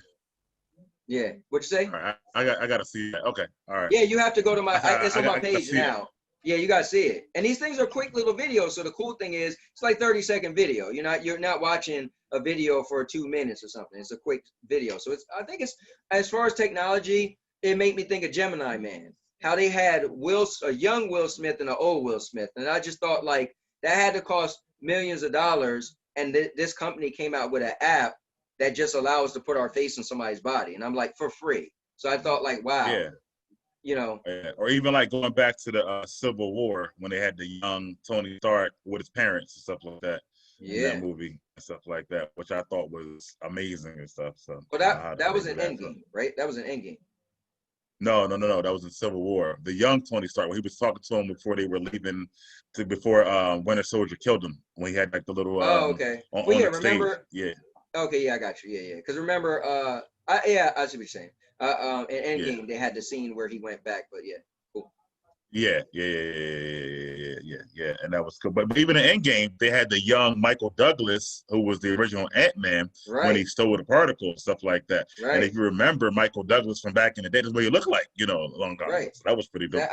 Yeah. What'd you say? All right. I gotta see that. Okay. All right. Yeah, you have to go to my it's on my page now. Yeah, you gotta see it. And these things are quick little videos. So the cool thing is it's like 30-second video. You're not watching a video for 2 minutes or something. It's a quick video. So I think it's, as far as technology, it made me think of Gemini Man. How they had a young Will Smith and an old Will Smith. And I just thought, like, that had to cost millions of dollars. And this company came out with an app that just allows us to put our face in somebody's body. And I'm like, for free. So I thought, like, wow. Yeah. You know, or even like going back to the Civil War, when they had the young Tony Stark with his parents and stuff like that in that movie and stuff like that, which I thought was amazing and stuff. So, but that was an Endgame, right? That was an Endgame. No, that was in Civil War. The young Tony Stark, when he was talking to him before they were leaving, before Winter Soldier killed him, when he had like the little okay. Remember? Yeah. Okay, yeah, I got you. Yeah. Because remember, I see what you're saying. In Endgame, they had the scene where he went back, but yeah, cool. Yeah, and that was cool. But even in Endgame, they had the young Michael Douglas, who was the original Ant-Man, when he stole the particle and stuff like that. Right. And if you remember Michael Douglas from back in the day, that's what he looked like, a long time ago. So that was pretty dope.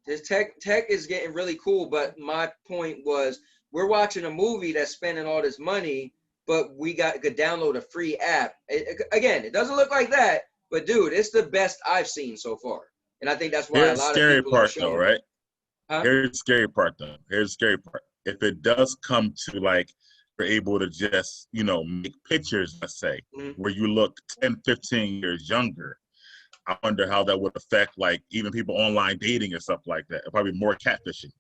This tech is getting really cool. But my point was, we're watching a movie that's spending all this money, but we could download a free app. Again, it doesn't look like that, but dude, it's the best I've seen so far. And I think that's why a lot of people are showing. Right? Huh? Here's the scary part, though. Here's the scary part. If it does come to, like, you're able to just, make pictures, let's say, where you look 10, 15 years younger, I wonder how that would affect, like, even people online dating and stuff like that. Probably more catfishing.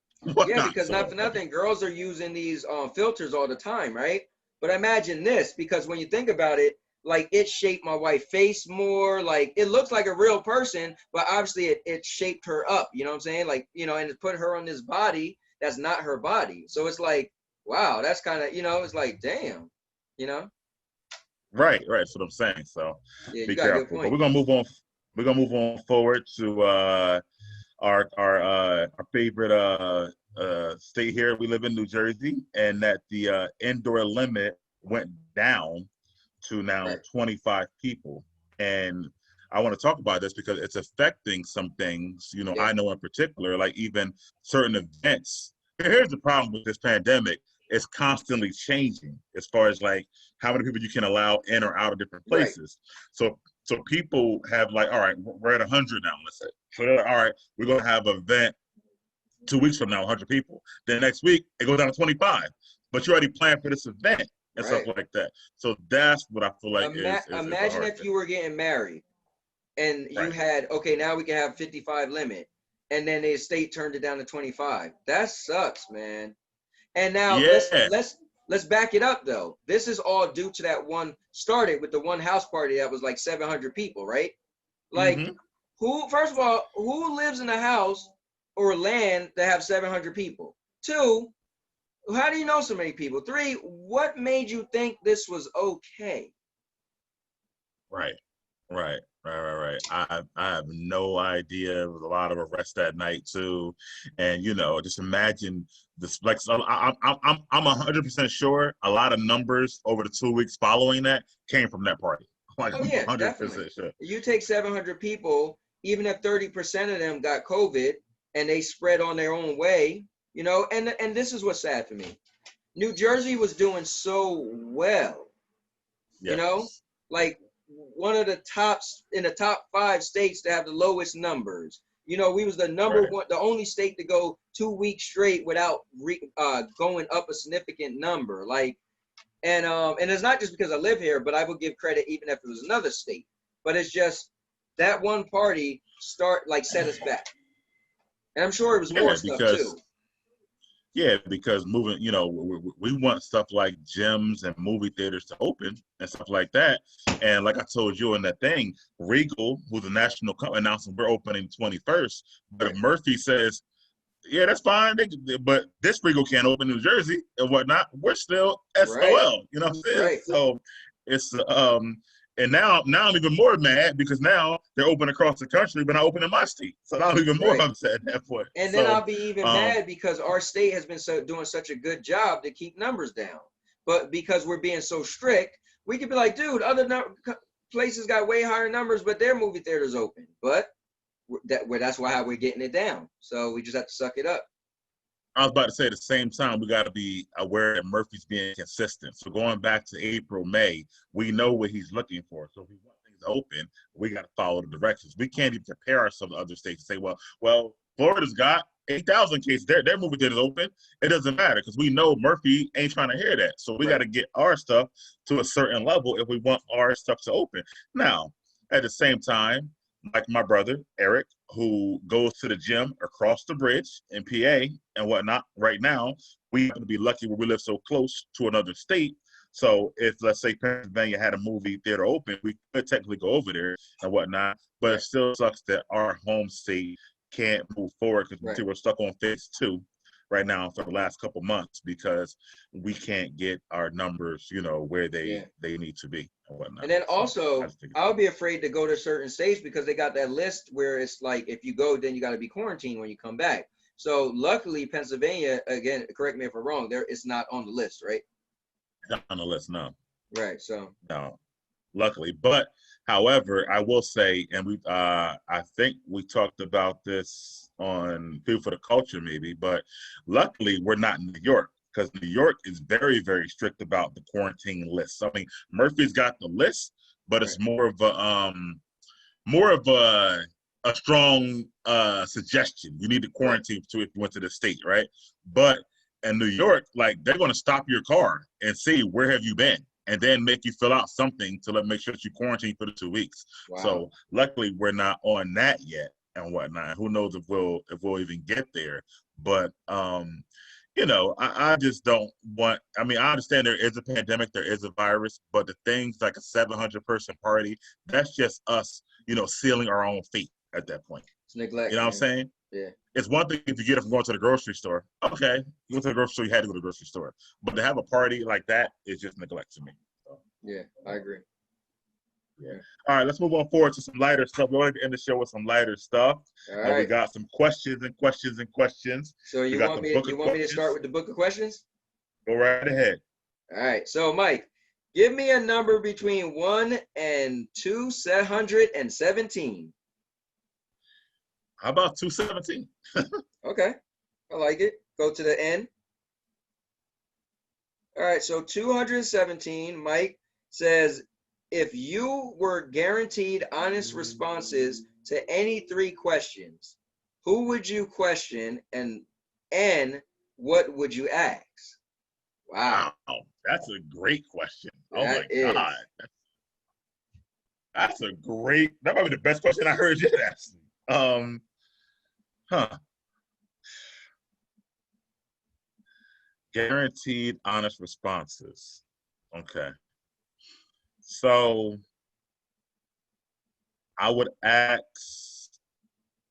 Yeah, because not for nothing, girls are using these filters all the time, right? But imagine this, because when you think about it, like, it shaped my wife's face more. Like, it looks like a real person, but obviously it shaped her up. You know what I'm saying? Like, and it put her on this body that's not her body. So it's like, wow, that's kind of, it's like, damn, Right. That's what I'm saying. So yeah, be careful. But we're gonna move on. We're gonna move on forward to our favorite state here. We live in New Jersey, and that the indoor limit went down to now Right. 25 people. And I want to talk about this because it's affecting some things, you know, Yeah. I know in particular, like even certain events. Here's the problem with this pandemic. It's constantly changing as far as like how many people you can allow in or out of different Right. places. So people have like, all right, we're at 100 now, let's say. So they're like, all right, we're going to have an event 2 weeks from now, 100 people. Then next week, it goes down to 25. But you already planned for this event and stuff Right. like that. So that's what I feel like is a Imagine hard if thing. you were getting married and you Right. had, okay, now we can have 55 limit, and then the state turned it down to 25. That sucks, man. And now Yeah. let's back it up though. This is all due to that one started with the one house party that was like 700 people, right? Like, Mm-hmm. who, first of all, who lives in a house or land that have 700 people? Two, how do you know so many people? Three, what made you think this was okay? Right. Right. I have no idea. There was a lot of arrests that night too, and you know, just imagine this. Like, so I'm 100% sure a lot of numbers over the 2 weeks following that came from that party. Like, Oh I'm yeah, definitely. 100% sure. You take 700 people, even if 30% of them got COVID and they spread on their own way, you know, and this is what's sad for me. New Jersey was doing so well, you know, Yes. like one of the tops in the top 5 states to have the lowest numbers. You know, we was the number Right. one, the only state to go 2 weeks straight without going up a significant number. Like, and it's not just because I live here, but I would give credit even if it was another state. But it's just that one party set us back, and I'm sure it was more Yeah, stuff because too. moving, you know, we want stuff like gyms and movie theaters to open and stuff like that. And like I told you in that thing, Regal, who's a national company, announcing we're opening 21st. But if Right, Murphy says, yeah, that's fine, but this Regal can't open in New Jersey and whatnot, we're still right, SOL. You know what I'm saying? right. So it's and now I'm even more mad because now they're open across the country, but not open in my state. So now I'm even more Right. upset at that point. And then So I'll be even um, mad because our state has been doing such a good job to keep numbers down. But because we're being so strict, we could be like, dude, places got way higher numbers, but their movie theaters open. But that's why we're getting it down. So we just have to suck it up. I was about to say at the same time, we got to be aware that Murphy's being consistent. So going back to April, May, we know what he's looking for. So if we want things open, we got to follow the directions. We can't even compare ourselves to other states and say, well, Florida's got 8,000 cases. Their movie theater's open. It doesn't matter because we know Murphy ain't trying to hear that. So we got Right. to get our stuff to a certain level if we want our stuff to open. Now, at the same time, like my brother Eric, who goes to the gym across the bridge in PA and whatnot. Right now, we happen to be lucky where we live so close to another state. So if let's say Pennsylvania had a movie theater open, we could technically go over there and whatnot. But it Right. still sucks that our home state can't move forward because Right. we're stuck on phase 2 right now for the last couple months because we can't get our numbers, you know, where Yeah. they need to be and whatnot. And then So I also, just think it's I would bad. be afraid to go to certain states because they got that list where it's like if you go, then you got to be quarantined when you come back. So luckily, Pennsylvania, again, correct me if I'm wrong, there it's not on the list, right? Not on the list, no. Right. So No, luckily. But however, I will say, and I think we talked about this on Food for the Culture, maybe, but luckily we're not in New York because New York is very, very strict about the quarantine list. I mean, Murphy's got the list, but right. it's more of a strong suggestion. You need to Right. quarantine to if you went to the state, right? But in New York, like they're going to stop your car and see where have you been, and then make you fill out something to make sure that you quarantine for the 2 weeks. Wow. So luckily, we're not on that yet and whatnot. Who knows if we'll even get there? But you know, I just don't want. I mean, I understand there is a pandemic, there is a virus, but the things like a 700-person party, that's just us, you know, sealing our own fate at that point. It's You neglect, know what I'm man. saying? Yeah. It's one thing if you get it from going to the grocery store. Okay, you went to the grocery store, you had to go to the grocery store. But to have a party like that is just neglect to me. So, Yeah. I agree. yeah. Yeah. All right, let's move on forward to some lighter stuff. We wanted to end the show with some lighter stuff. All And we right. got some questions and questions and questions. So We you got want the me book you of want me to start questions. with the book of questions? Go right ahead. All right. So Mike, Give me a number between 1 and 217. How about 217? Okay, I like it. Go to the end. All right, so 217, Mike says, if you were guaranteed honest responses to any three questions, who would you question and what would you ask? Wow, Wow, that's a great question. Oh that my God. is. That's a great, that might be the best question I heard yet, actually. Huh. Guaranteed honest responses. Okay. So I would ask,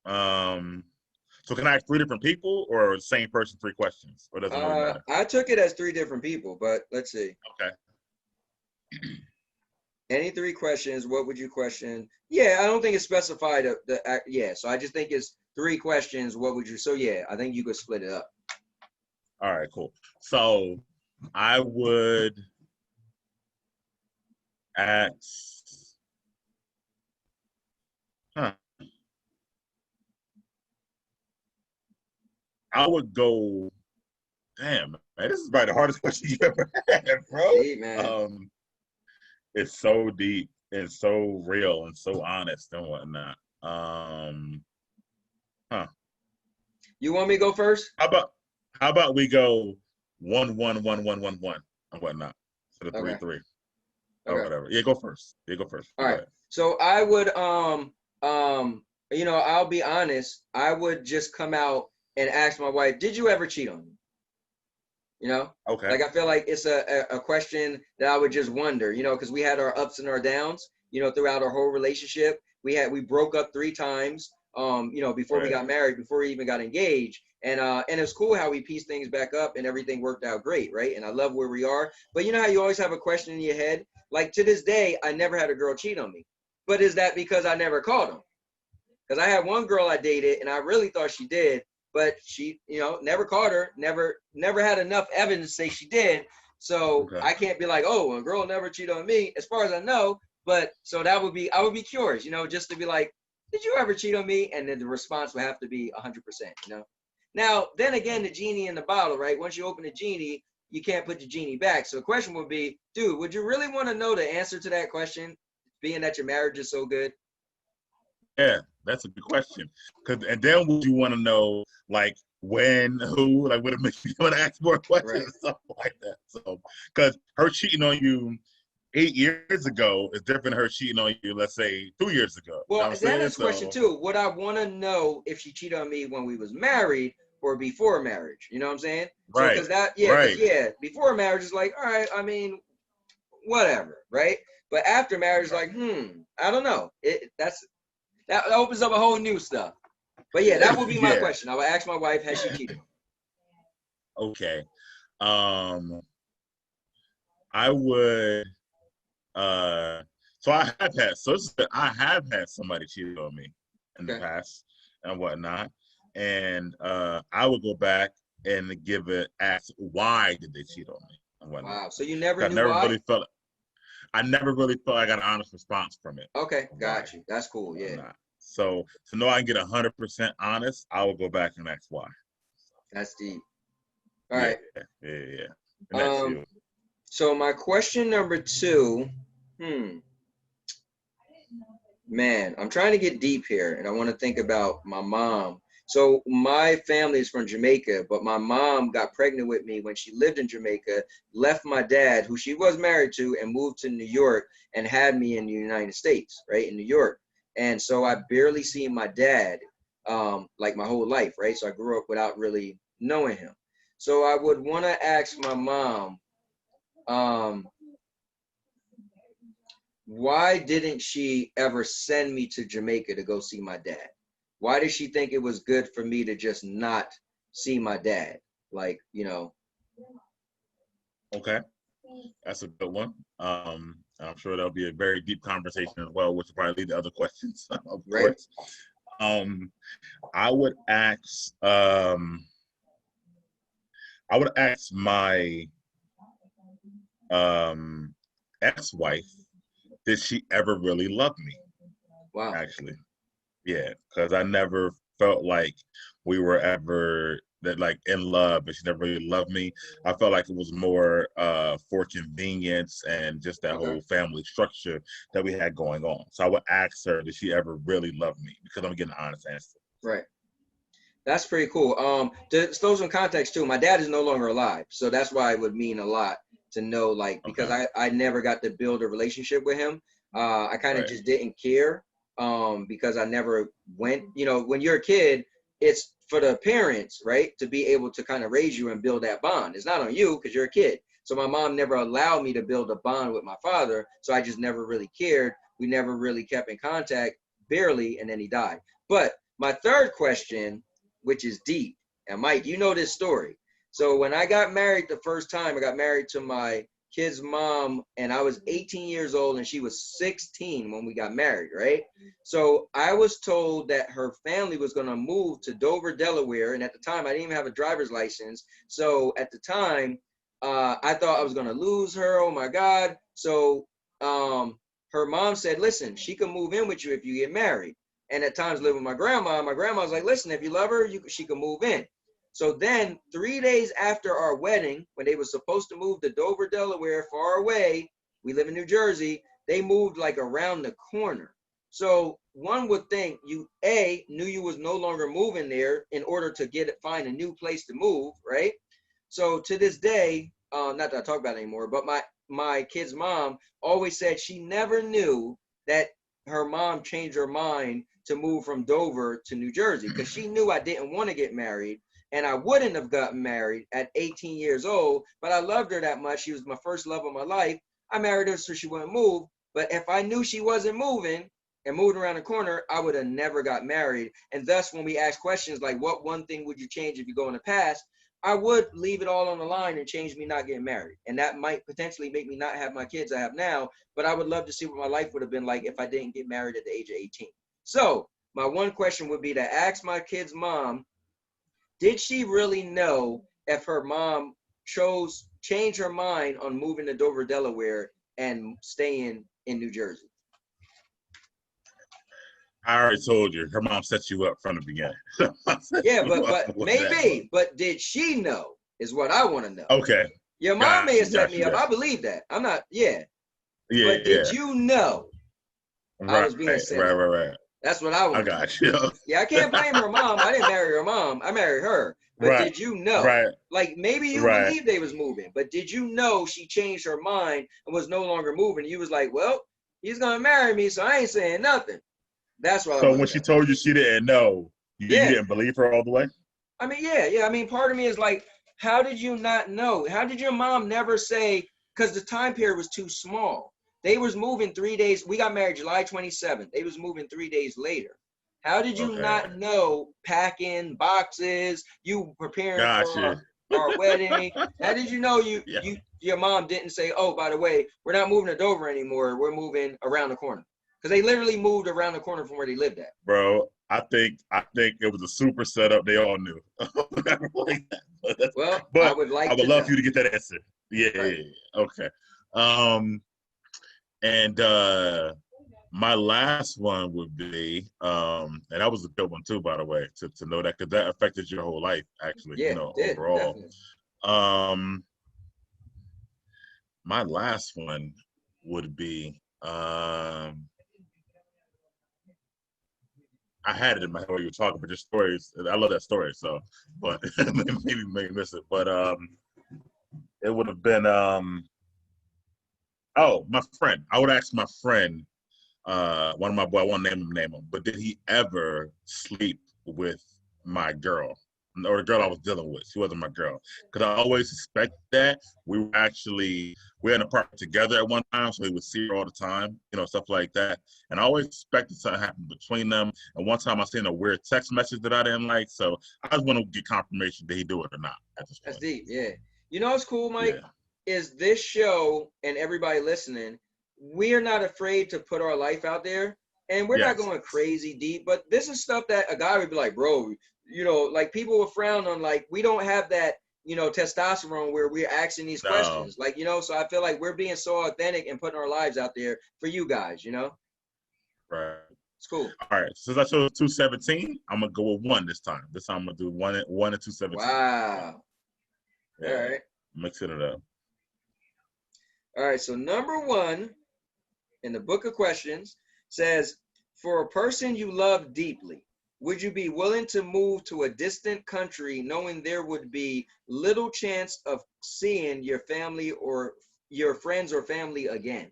so can I ask three different people or the same person, three questions? Or doesn't really matter? I took it as three different people, but let's see. Okay. Any three questions, what would you question? Yeah, I don't think it's specified. Yeah, so I just think it's three questions. What would you? So yeah, I think you could split it up. All right, cool. So I would ask, huh. I would go, damn, man, this is probably the hardest question you ever had, bro. Deep, man. It's so deep and so real and so honest and whatnot. Huh. You want me to go first? How about we go 1-1-1-1-1-1 and whatnot? So the Okay. 3-3 or Okay. whatever. Yeah, go first. Yeah, go first. All Go right. ahead. So I would I'll be honest. I would just come out and ask my wife, "Did you ever cheat on me?" You know, Okay. like I feel like it's a question that I would just wonder, because we had our ups and our downs, throughout our whole relationship. We broke up three times, before we Right. got married, before we even got engaged. And it's cool how we pieced things back up and everything worked out great, right? And I love where we are. But you know how you always have a question in your head? Like to this day, I never had a girl cheat on me. But is that because I never caught them? Because I had one girl I dated and I really thought she did, but she, never caught her, never had enough evidence to say she did. So Okay. I can't be like, oh, a girl never cheated on me, as far as I know. But so I would be curious, just to be like, did you ever cheat on me? And then the response would have to be 100%. Now, then again, the genie in the bottle, right? Once you open the genie, you can't put the genie back. So the question would be, dude, would you really want to know the answer to that question, being that your marriage is so good? Yeah, that's a good question. And then would you want to know like when, who, like would it make you want to ask more questions Right. and stuff like that? So because her cheating on you 8 years ago is different than her cheating on you, let's say 2 years ago. You know Well, what I'm that saying? is question So two. Would I want to know if she cheated on me when we was married or before marriage? You know what I'm saying? So, right, because right. before marriage is like, all right, I mean, whatever, right? But after marriage, is like, I don't know. That opens up a whole new stuff. But yeah, that would be my Yeah. question. I would ask my wife, has she cheated? Okay. Um, I would so I have had somebody cheat on me in the Okay. past and whatnot. And I would go back and ask why did they cheat on me and whatnot. Wow. So you never 'Cause knew why? I never really felt I got an honest response from it. Okay, Why got you. That's cool. or Yeah, not. So to know I can get 100% honest, I will go back and ask why. that's deep. All Yeah, right. yeah. And that's Um. you. So my question number two. Hmm. Man, I'm trying to get deep here and I want to think about my mom. So my family is from Jamaica, but my mom got pregnant with me when she lived in Jamaica, left my dad, who she was married to, and moved to New York and had me in the United States, right, in New York. And so I barely seen my dad like my whole life, right? So I grew up without really knowing him. So I would want to ask my mom, um, why didn't she ever send me to Jamaica to go see my dad? Why did she think it was good for me to just not see my dad? Like, Okay. That's a good one. I'm sure there'll be a very deep conversation as well, which will probably lead to other questions, of right? course. Um, I would ask I would ask my ex-wife, did she ever really love me? Wow. Actually, yeah, because I never felt like we were ever that like in love, but she never really loved me. I felt like it was more for convenience and just that Okay. whole family structure that we had going on. So I would ask her, did she ever really love me? Because I'm getting an honest answer. Right. That's pretty cool. To throw some context too, my dad is no longer alive, so that's why it would mean a lot to know, like, because Okay. I never got to build a relationship with him. I kind of Right. just didn't care, because I never went. You know, when you're a kid, it's for the parents, right, to be able to kind of raise you and build that bond. It's not on you because you're a kid. So my mom never allowed me to build a bond with my father, so I just never really cared. We never really kept in contact, barely, and then he died. But my third question, which is deep. And Mike, you know this story. So when I got married the first time, I got married to my kid's mom, and I was 18 years old and she was 16 when we got married, right? So I was told that her family was going to move to Dover, Delaware. And at the time, I didn't even have a driver's license. So at the time, I thought I was going to lose her. Oh my God. So her mom said, listen, she can move in with you if you get married. And at times live with my grandma. My grandma was like, listen, if you love her, she can move in. So then 3 days after our wedding, when they were supposed to move to Dover, Delaware, far away, we live in New Jersey, they moved like around the corner. So one would think you, knew you was no longer moving there in order to find a new place to move, right? So to this day, not that I talk about it anymore, but my kid's mom always said she never knew that her mom changed her mind to move from Dover to New Jersey because she knew I didn't want to get married and I wouldn't have gotten married at 18 years old, but I loved her that much. She was my first love of my life. I married her so she wouldn't move. But if I knew she wasn't moving and moving around the corner, I would have never got married. And thus, when we ask questions like, what one thing would you change if you go in the past? I would leave it all on the line and change me not getting married. And that might potentially make me not have my kids I have now, but I would love to see what my life would have been like if I didn't get married at the age of 18. So my one question would be to ask my kid's mom, did she really know if her mom changed her mind on moving to Dover, Delaware and staying in New Jersey? I already told you, her mom set you up from the beginning. Yeah, but maybe, but did she know is what I want to know. Okay. Your mom may have set me up. I believe that. I'm not, yeah. Yeah, But did you know I was being set up? Right. That's what I want to know. I got you. Yeah, I can't blame her mom. I didn't marry her mom. I married her. But Right, did you know? right, Like maybe you right. believed they was moving, but did you know she changed her mind and was no longer moving? You was like, well, he's gonna marry me, so I ain't saying nothing. That's what I So want when to she know. told you she didn't know, you Yeah. didn't believe her all the way? I mean, yeah. I mean, part of me is like, how did you not know? How did your mom never say, because the time period was too small. They was moving 3 days. We got married July 27th. They was moving 3 days later. How did you Okay. not know packing boxes, you preparing for Gotcha. our wedding? How did you know Yeah. your mom didn't say, oh, by the way, we're not moving to Dover anymore. We're moving around the corner. Because they literally moved around the corner from where they lived at. Bro, I think it was a super setup. They all knew. Like that. Well, I But would I like would to love know. for you to get that answer. Yeah. Right. Okay. And my last one would be, and that was a good one too, by the way, to know that, because that affected your whole life, actually, Yeah, it did, overall. definitely. My last one would be, I had it in my head while you were talking, but your stories, I love that story. So, but maybe miss it. But it would have been, oh, my friend. I would ask my friend, one of my boy. I won't name him, but did he ever sleep with my girl? Or the girl I was dealing with? She wasn't my girl, because I always suspect that. We had an apartment together at one time, so he would see her all the time, stuff like that. And I always suspected something happened between them. And one time I seen a weird text message that I didn't like, so I just want to get confirmation did he do it or not at this That's point. deep. Yeah. You know what's cool, Mike? Yeah. Is this show and everybody listening, we're not afraid to put our life out there. And we're not Yes. going crazy deep, but this is stuff that a guy would be like, bro, like people will frown on, like, we don't have that testosterone where we're asking these questions. Like, so I feel like we're being so authentic and putting our lives out there for you guys, Right. It's cool. All right. Since I chose 217, I'm gonna go with 1 this time. This time I'm gonna do 1 and 217. Wow. Yeah. All right. Mixing it up. All right. So number 1 in the book of questions says, for a person you love deeply, would you be willing to move to a distant country knowing there would be little chance of seeing your family or your friends or family again?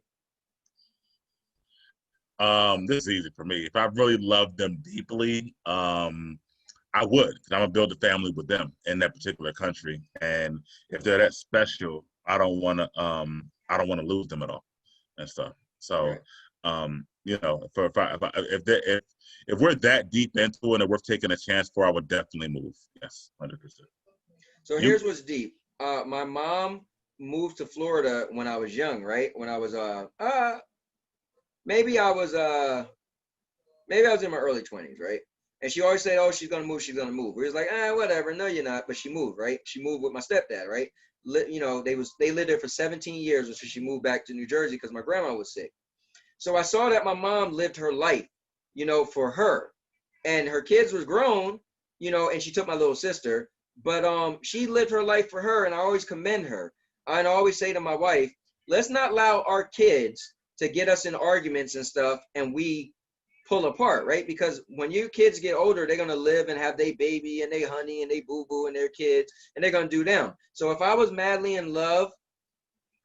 This is easy for me. If I really love them deeply, I would, because I'm gonna build a family with them in that particular country. And if they're that special, I don't wanna lose them at all and stuff. So, Right. if we're that deep into it and worth taking a chance for, I would definitely move. Yes, 100%. So here's what's deep. My mom moved to Florida when I was young, right? When I was maybe I was in my early 20s, right? And she always said, "Oh, she's gonna move. She's gonna move." We was like, whatever. No, you're not. But she moved, right? She moved with my stepdad, right? They lived there for 17 years, so she moved back to New Jersey because my grandma was sick. So I saw that my mom lived her life, for her, and her kids was grown, and she took my little sister, but she lived her life for her, and I always commend her. I always say to my wife, let's not allow our kids to get us in arguments and stuff, and we pull apart, right? Because when your kids get older, they're gonna live and have their baby and their honey and their boo-boo and their kids, and they're gonna do them. So if I was madly in love,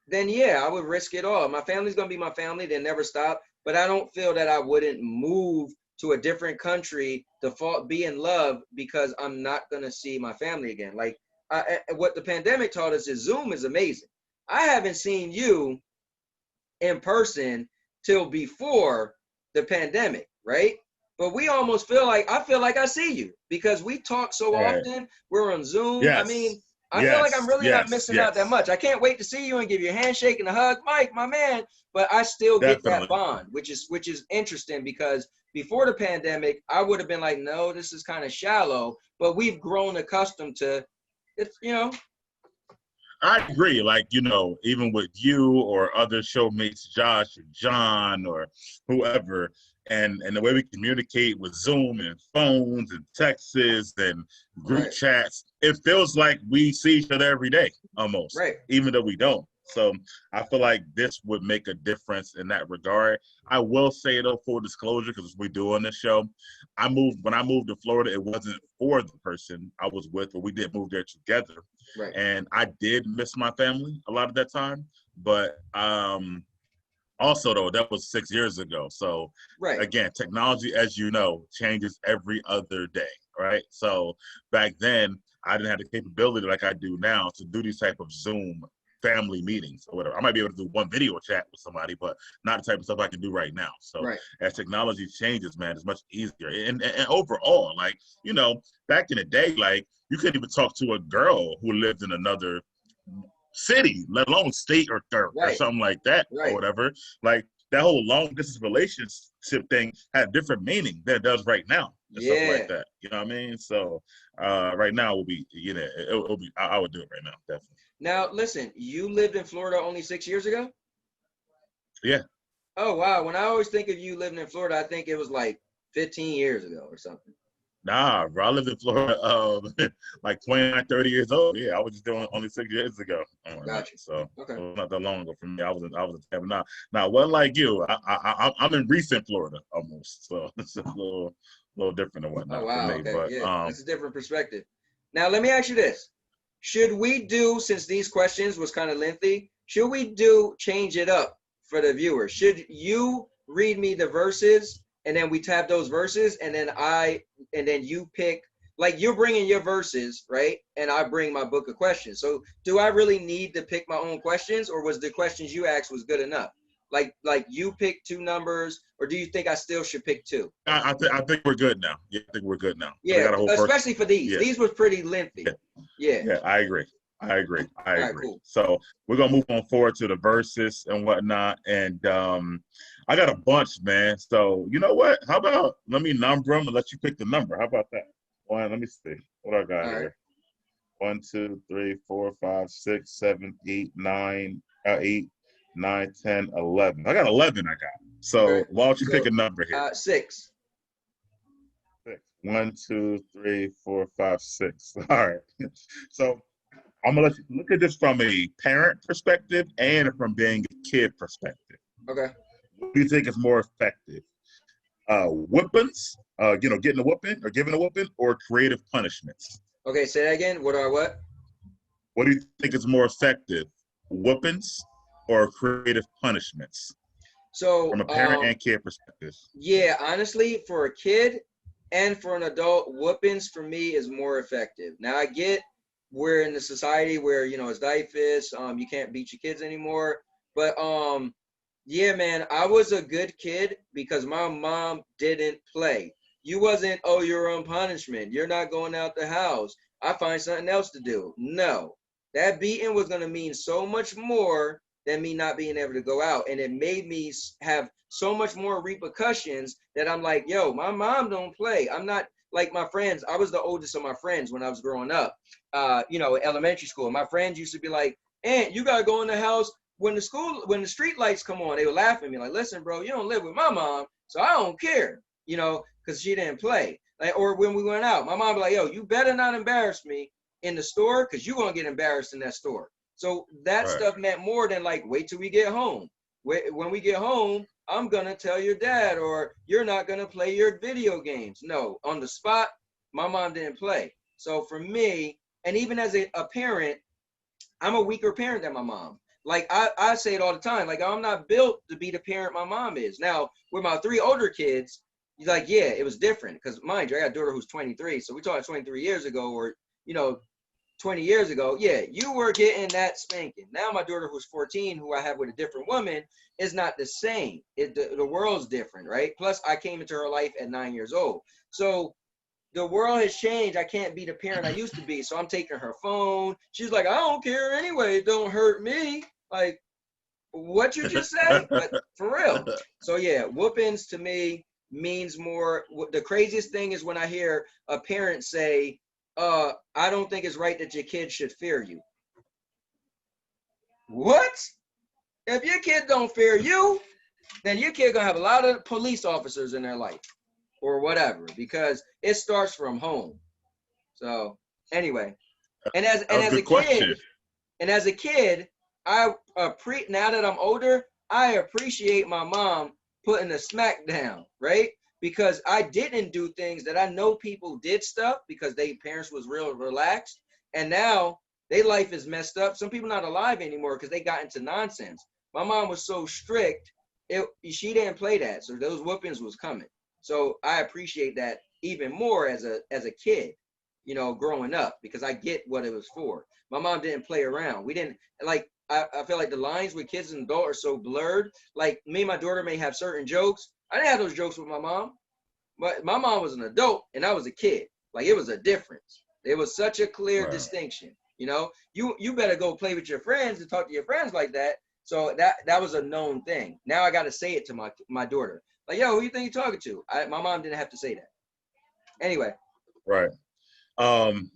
then yeah, I would risk it all. My family's gonna be my family, they never stop. But I don't feel that I wouldn't move to a different country to be in love because I'm not gonna see my family again. Like what the pandemic taught us is Zoom is amazing. I haven't seen you in person till before the pandemic, right? But we almost I feel like I see you because we talk so often. We're on Zoom. I mean, I feel like I'm really not missing out that much. I can't wait to see you and give you a handshake and a hug, Mike, my man. But I still get that bond, which is interesting because before the pandemic, I would have been like, no, this is kind of shallow. But we've grown accustomed to it. I agree. Like, even with you or other showmates, Josh or John or whoever, and the way we communicate with Zoom and phones and texts and group chats, it feels like we see each other every day almost, even though we don't. So I feel like this would make a difference in that regard. I will say, though, full disclosure, because we do on this show, when I moved to Florida, it wasn't for the person I was with, but we did move there together. Right. And I did miss my family a lot of that time. But also, though, that was 6 years ago. So, again, technology, as you know, changes every other day, right? So back then, I didn't have the capability like I do now to do these type of Zoom family meetings or whatever. I might be able to do one video chat with somebody, but not the type of stuff I can do right now. So as technology changes, man, it's much easier. And overall, like, back in the day, like, you couldn't even talk to a girl who lived in another city, let alone state or something like that or whatever. Like, that whole long distance relationship thing had different meaning than it does right now and stuff like that. You know what I mean? So right now will be, it'll be, I would do it right now, definitely. Now, listen, you lived in Florida only 6 years ago? Yeah. Oh, wow. When I always think of you living in Florida, I think it was like 15 years ago or something. Nah, bro, I lived in Florida like 29, 30 years old. Yeah, I was just doing only 6 years ago. Gotcha. So it was not that long ago for me. I was now, well, like you, I'm in recent Florida almost. So it's a little different and whatnot oh, wow. for me. Okay. But that's a different perspective. Now, let me ask you this. Should we since these questions was kind of lengthy, should we change it up for the viewers? Should you read me the verses and then we tap those verses and then you pick, like you're bringing your verses, right? And I bring my book of questions. So do I really need to pick my own questions, or was the questions you asked was good enough? Like you pick 2 numbers, or do you think I still should pick 2? I think we're good now. Yeah, I think we're good now. Yeah, especially for these. Yeah. These was pretty lengthy. Yeah, I agree. I agree. Cool. So we're gonna move on forward to the verses and whatnot. And I got a bunch, man. So you know what? How about let me number them and let you pick the number? How about that? Well, let me see what I got here. 1, 2, 3, 4, 5, 6, 7, 8, 9, 8, 9, 10, 11. I got 11. I got. Okay. So why don't you pick So a number here? 6. 6. 1, 2, 3, 4, 5, 6. All right. So I'm gonna let you look at this from a parent perspective and from being a kid perspective. Okay. What do you think is more effective? Whippings, getting a whooping or giving a whooping, or creative punishments? Okay. Say that again. What are what? What do you think is more effective? Whoopings or creative punishments? From So a parent and kid perspective. yeah, honestly, for a kid and for an adult, whoopings for me is more effective. Now I get we're in the society where it's DIFUS, you can't beat your kids anymore. But yeah, man, I was a good kid because my mom didn't play. You wasn't, oh, you're on punishment. You're not going out the house. I find something else to do. No, that beating was gonna mean so much more than me not being able to go out, and it made me have so much more repercussions that I'm like, yo, my mom don't play. I'm not like my friends. I was the oldest of my friends when I was growing up. Elementary school. My friends used to be like, Aunt, you gotta go in the house when the street lights come on. They would laugh at me like, listen, bro, you don't live with my mom, so I don't care, because she didn't play. Like, or when we went out, my mom be like, yo, you better not embarrass me in the store because you're gonna get embarrassed in that store. So that Right. stuff meant more than like, wait till we get home. When we get home, I'm gonna tell your dad, or you're not gonna play your video games. No, on the spot, my mom didn't play. So for me, and even as a parent, I'm a weaker parent than my mom. Like I say it all the time. Like I'm not built to be the parent my mom is. Now with my 3 older kids, like yeah, it was different because mind you, I got a daughter who's 23. So we talked 23 years ago, or 20 years ago. Yeah, you were getting that spanking. Now my daughter who's 14, who I have with a different woman, is not the same. The world's different, right? Plus I came into her life at 9 years old. So the world has changed. I can't be the parent I used to be. So I'm taking her phone. She's like, I don't care anyway. It don't hurt me. Like, what you just say? But for real. So yeah, whoopings to me means more. The craziest thing is when I hear a parent say, I don't think it's right that your kid should fear you. What? If your kid don't fear you, then your kid gonna have a lot of police officers in their life or whatever, because it starts from home. So anyway, and as That and was a as a good question. kid, and as a kid, now that I'm older, I appreciate my mom putting a smack down, right? Because I didn't do things that I know people did stuff because they parents was real relaxed, and now their life is messed up. Some people not alive anymore because they got into nonsense. My mom was so strict, she didn't play that, so those whoopings was coming. So I appreciate that even more as a kid, growing up, because I get what it was for. My mom didn't play around. We didn't like. I feel like the lines with kids and adult are so blurred. Like me and my daughter may have certain jokes. I didn't have those jokes with my mom, but my mom was an adult and I was a kid. Like it was a difference. It was such a clear Right. distinction. You better go play with your friends and talk to your friends like that. So that was a known thing. Now I got to say it to my daughter. Like, yo, who you think you're talking to? My mom didn't have to say that. Anyway. Right. Um.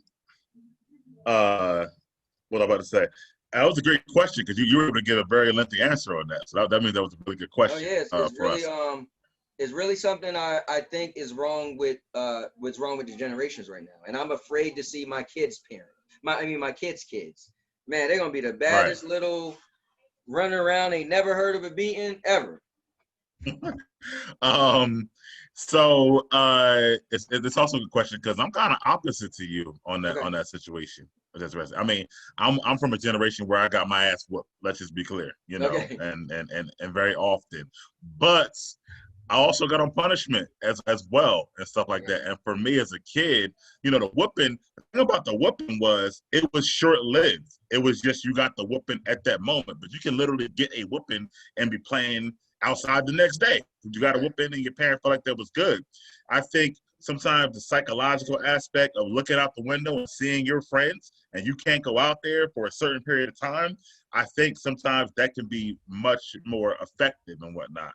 What I'm about to say. That was a great question because you were able to give a very lengthy answer on that. So that means that was a really good Oh question yeah, for us. it's really something I think is wrong with what's wrong with the generations right now. And I'm afraid to see my kids' parents. My kids' kids. Man, they're gonna be the Right. baddest little running around. They never heard of a beating ever. um. It's also a good question because I'm kind of opposite to you on Okay. that situation. I mean, I'm from a generation where I got my ass whooped. Let's just be clear, Okay. and very often. But I also got on punishment as well and stuff like Okay. that. And for me as a kid, the whooping. The thing about the whooping was it was short lived. It was just you got the whooping at that moment, but you can literally get a whooping and be playing outside the next day. You got a Okay. whooping and your parent felt like that was good. I think sometimes the psychological aspect of looking out the window and seeing your friends and you can't go out there for a certain period of time, I think sometimes that can be much more effective and whatnot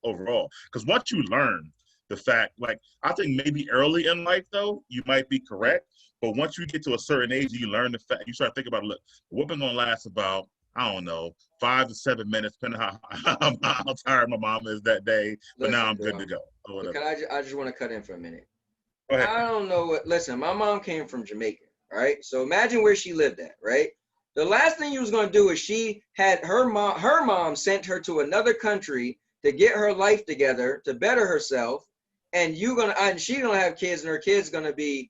overall. Because once you learn the fact, like, I think maybe early in life, though, you might be correct. But once you get to a certain age, you learn the fact, you start thinking about, look, whooping gonna last about, I don't know, 5 to 7 minutes, depending on how tired my mom is that day. But now Listen, I'm good bro. to go. Or But whatever. I just want to cut in for a minute. Go ahead. I don't know what. Listen, my mom came from Jamaica, right? So imagine where she lived at, right? The last thing you was gonna do is she had her mom. Her mom sent her to another country to get her life together to better herself, and she gonna have kids, and her kids gonna be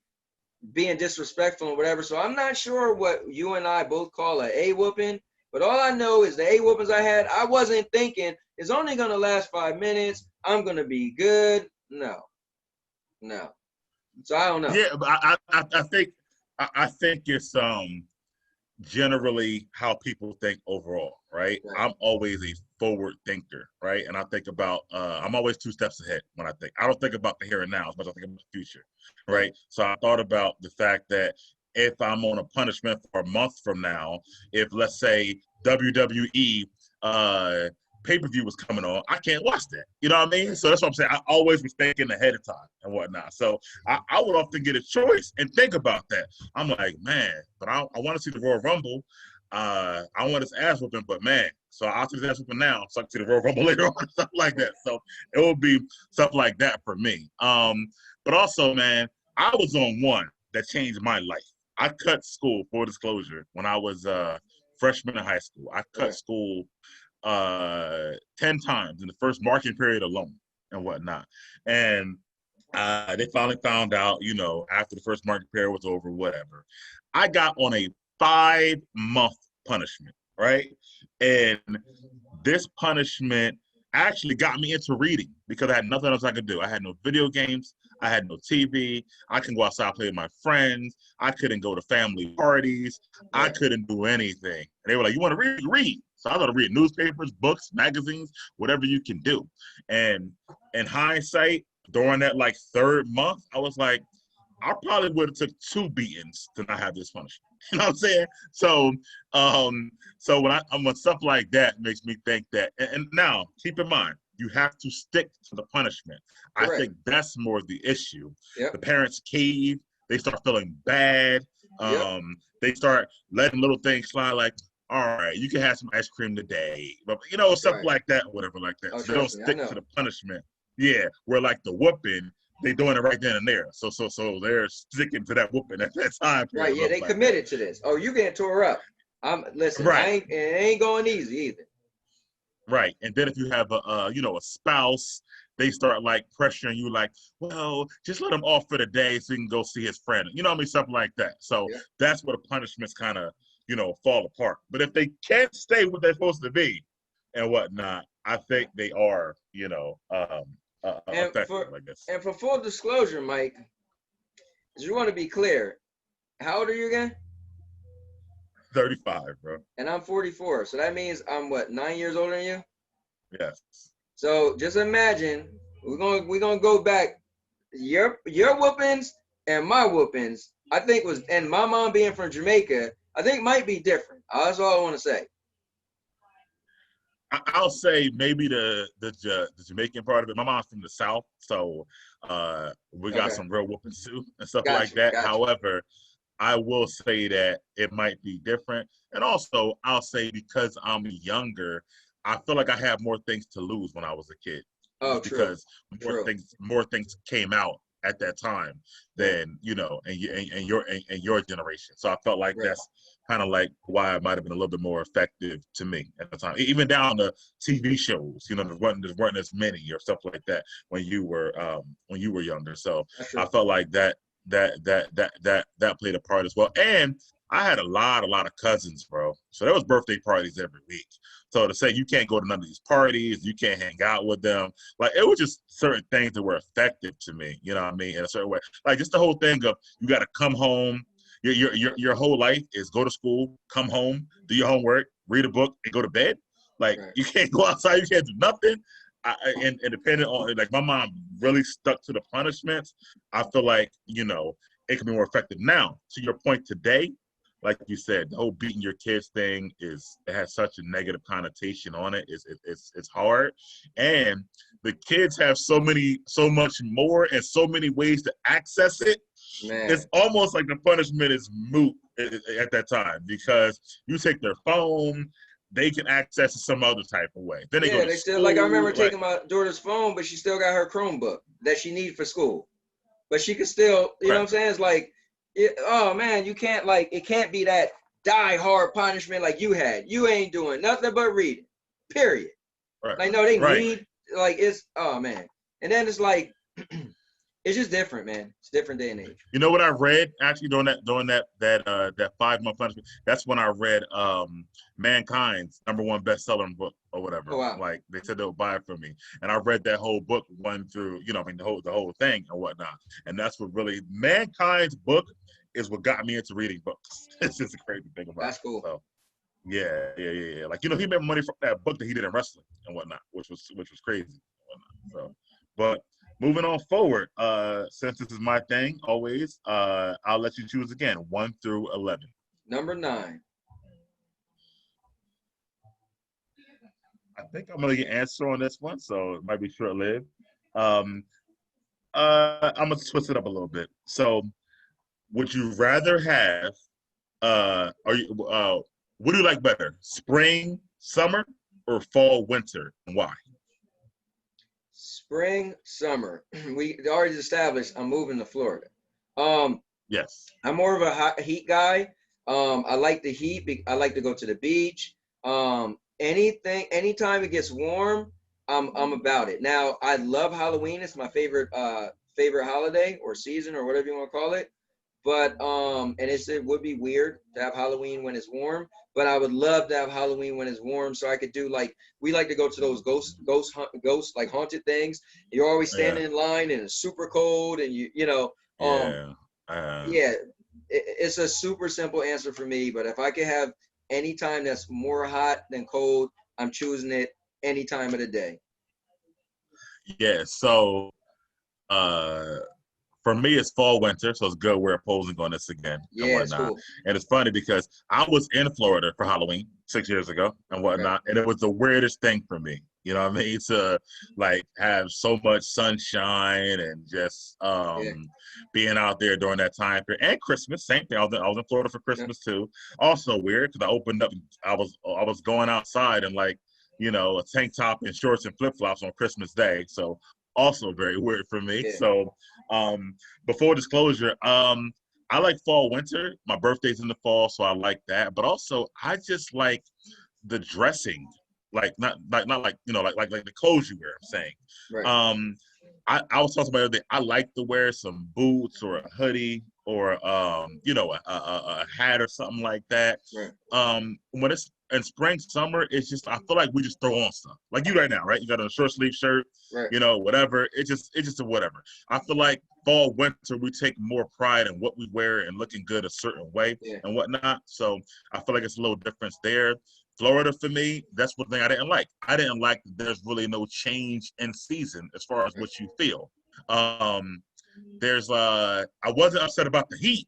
being disrespectful and whatever. So I'm not sure what you and I both call a whooping, but all I know is the whoopings I had, I wasn't thinking it's only gonna last 5 minutes. I'm gonna be good. No, no. So I don't know. Yeah, but I think it's generally how people think overall, right? Right. I'm always a forward thinker, right? And I think about I'm always 2 steps ahead when I think. I don't think about the here and now as much as I think about the future, right? So I thought about the fact that if I'm on a punishment for a month from now, if let's say WWE pay-per-view was coming on, I can't watch that. You know what I mean? So that's what I'm saying. I always was thinking ahead of time and whatnot. So I would often get a choice and think about that. I'm like, man, but I want to see the Royal Rumble. I want his ass whooping, but man, so I'll see his ass whooping now, so I can see the Royal Rumble later on, stuff like that. So it will be stuff like that for me. But also, man, I was on one that changed my life. I cut school, full disclosure, when I was freshman in high school. I cut school 10 times in the first marking period alone and whatnot. And they finally found out, after the first marking period was over, whatever. I got on a 5-month punishment, right? And this punishment actually got me into reading because I had nothing else I could do. I had no video games. I had no TV. I couldn't go outside and play with my friends. I couldn't go to family parties. I couldn't do anything. And they were like, you want to read? Read. So I started reading newspapers, books, magazines, whatever you can do. And in hindsight, during that like 3rd month, I was like, I probably would have took 2 beatings to not have this punishment. You know what I'm saying? So, so when stuff like that makes me think that. And now, keep in mind, you have to stick to the punishment. Correct. I think that's more the issue. Yep. The parents cave. They start feeling bad. Yep. They start letting little things slide like, all right, you can have some ice cream today. But, stuff like that, whatever like that. Oh, so they don't stick to the punishment. Yeah, where like the whooping, they doing it right then and there. So they're sticking to that whooping at that time. Right, yeah, they committed to this. Oh, you getting tore up. Listen, right. It ain't going easy either. Right. And then if you have a spouse, they start like pressuring you like, well, just let him off for the day so he can go see his friend. You know what I mean? Something like that. So that's where the punishments kind of, fall apart. But if they can't stay what they're supposed to be and whatnot, I think they are, effective, I guess. And for full disclosure, Mike, you want to be clear, how old are you again? 35, bro. And I'm 44. So that means I'm 9 years older than you? Yes. So just imagine we're gonna go back your whoopings and my whoopings. I think and my mom being from Jamaica, I think might be different. That's all I want to say. I'll say maybe the Jamaican part of it. My mom's from the South, so we got some real whoopings too and stuff like that. However, I will say that it might be different. And also, I'll say because I'm younger, I feel like I have more things to lose when I was a kid. Oh, because more things came out at that time than and your generation. So I felt like that's kind of like why it might have been a little bit more effective to me at the time. Even down to TV shows, there weren't as many or stuff like that when you were younger. So I felt like that played a part as well. And I had a lot of cousins, bro. So there was birthday parties every week. So to say you can't go to none of these parties, you can't hang out with them, like it was just certain things that were effective to me. You know what I mean? In a certain way, like just the whole thing of you got to come home. Your whole life is go to school, come home, do your homework, read a book, and go to bed. Like you can't go outside, you can't do nothing. And depending on like my mom really stuck to the punishments, I feel like it can be more effective. Now, to your point today, like you said, the whole beating your kids thing it has such a negative connotation on it. It's hard, and the kids have so much more and so many ways to access it. Man. It's almost like the punishment is moot at that time because you take their phone, they can access it some other type of way. Then they go Yeah, to they still like I school. remember Like, taking my daughter's phone, but she still got her Chromebook that she needs for school. But she could still, you know what right, I'm saying? It's like, oh man, you can't like it can't be that die hard punishment like you had. You ain't doing nothing but reading. Period. right, Like no, they right. need like it's oh man. And then it's like it's just different, man. It's different day and age. You know what I read actually during that 5 month punishment? That's when I read Mankind's #1 bestseller book or Oh whatever. wow. Like they said they'll buy it for me, and I read that whole book one through. I mean the whole thing and whatnot. And that's what really Mankind's book is what got me into reading books. It's just a crazy thing about That's it. cool. So yeah. Like he made money from that book that he did in wrestling and whatnot, which was crazy. And whatnot. So, but moving on forward, since this is my thing always, I'll let you choose again, 1 through 11. Number 9. I think I'm gonna get an answer on this one, so it might be short-lived. Um, I'm gonna twist it up a little bit. So, would you rather have, what do you like better, spring, summer, or fall, winter, and why? Spring, summer. We already established I'm moving to Florida. Um, Yes. I'm more of a hot heat guy. I like the heat. I like to go to the beach. Anytime it gets warm, I'm about it. Now, I love Halloween. It's my favorite holiday or season or whatever you want to call it. But and it would be weird to have Halloween when it's warm, but I would love to have Halloween when it's warm, so I could do like we like to go to those ghost like haunted things. You're always Yeah. standing in line and it's super cold, and you know Yeah. yeah, it's a super simple answer for me. But if I could have any time that's more hot than cold, I'm choosing it any time of the day. Yeah. So, uh, for me, it's fall, winter, so it's good we're opposing on this again and Yeah, it's whatnot. cool. And it's funny because I was in Florida for Halloween 6 years ago and Okay. whatnot, and it was the weirdest thing for me. You know what I mean? To like have so much sunshine and just Yeah. being out there during that time period. And Christmas, same thing. I was in Florida for Yeah. Christmas too. Also weird because I opened up. I was going outside and like a tank top and shorts and flip flops on Christmas Day. So also very weird for me. Yeah. So before disclosure, I like fall, winter. My birthday's in the fall, so I like that. But also, I just like the dressing, like not like like the clothes you wear. I'm saying, Right. um, I was talking about the other day. I like to wear some boots or a hoodie or a hat or something like that. Right. When it's in spring, summer, it's just I feel like we just throw on stuff. Like you right now, right? You got a short sleeve shirt, Right. whatever. It's just a whatever. I feel like fall, winter, we take more pride in what we wear and looking good a certain way Yeah. and whatnot. So I feel like it's a little difference there. Florida for me, that's one thing I didn't like. I didn't like that there's really no change in season as far as Right. what you feel. Um, I wasn't upset about the heat,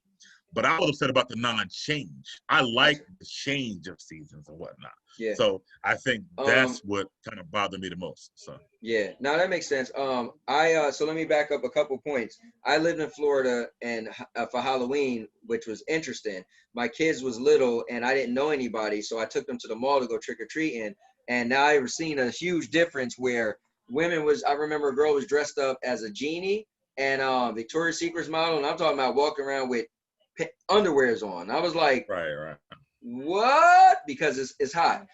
but I was upset about the non-change. I like Gotcha. the change of seasons and whatnot. Yeah. So I think Um. that's what kind of bothered me the most. So Yeah, now that makes sense. So let me back up a couple points. I lived in Florida and for Halloween, which was interesting. My kids was little and I didn't know anybody, so I took them to the mall to go trick or treating. And now I've seen a huge difference where I remember a girl was dressed up as a genie and Victoria's Secret's model, and I'm talking about walking around with underwears on. I was like, right. what? Because it's hot.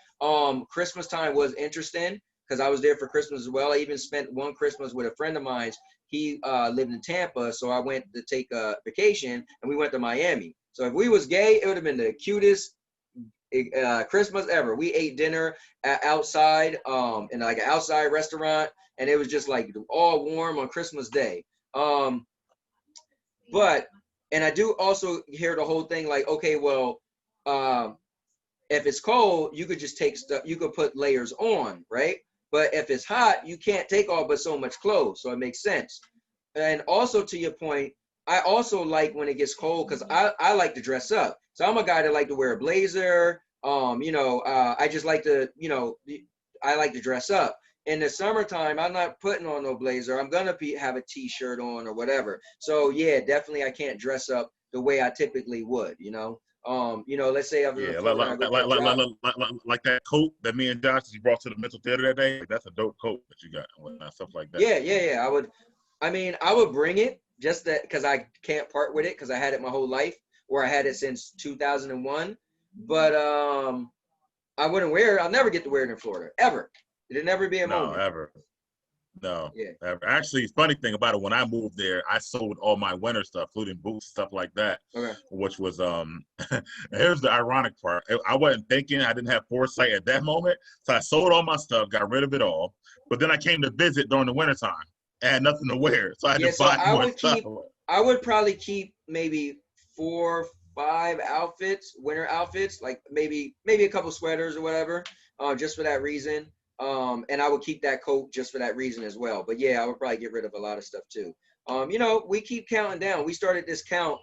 Christmas time was interesting because I was there for Christmas as well. I even spent one Christmas with a friend of mine. He lived in Tampa, so I went to take a vacation and we went to Miami. So if we was gay, it would have been the cutest Christmas ever. We ate dinner outside in like an outside restaurant, and it was just like all warm on Christmas Day. Um, but and I do also hear the whole thing like, okay, well, um, if it's cold, you could just take stuff, you could put layers on, right? But if it's hot, you can't take all but so much clothes. So it makes sense. And also to your point, I also like when it gets cold because I like to dress up. So I'm a guy that like to wear a blazer. I just like to, I like to dress up. In the summertime, I'm not putting on no blazer. I'm gonna have a t-shirt on or whatever. So yeah, definitely I can't dress up the way I typically would. Let's say I'm in Yeah, Florida and I go for a drive. like that coat that me and Josh just brought to the mental theater that day. Like, that's a dope coat that you got and whatnot, stuff like that. Yeah. I would bring it just that because I can't part with it because I had it my whole life, or I had it since 2001. But I wouldn't wear it. I'll never get to wear it in Florida ever. It'll never be a No, moment. ever. No, Yeah. ever. Actually, funny thing about it, when I moved there, I sold all my winter stuff, including boots, stuff like that, Okay. which was here's the ironic part. I wasn't thinking, I didn't have foresight at that moment. So I sold all my stuff, got rid of it all. But then I came to visit during the wintertime. I had nothing to wear. So I had Yeah. to So buy more stuff. I would probably keep maybe 4, 5 outfits, winter outfits, like maybe a couple sweaters or whatever, just for that reason. And I would keep that coat just for that reason as well. But yeah, I would probably get rid of a lot of stuff too. We keep counting down. We started this count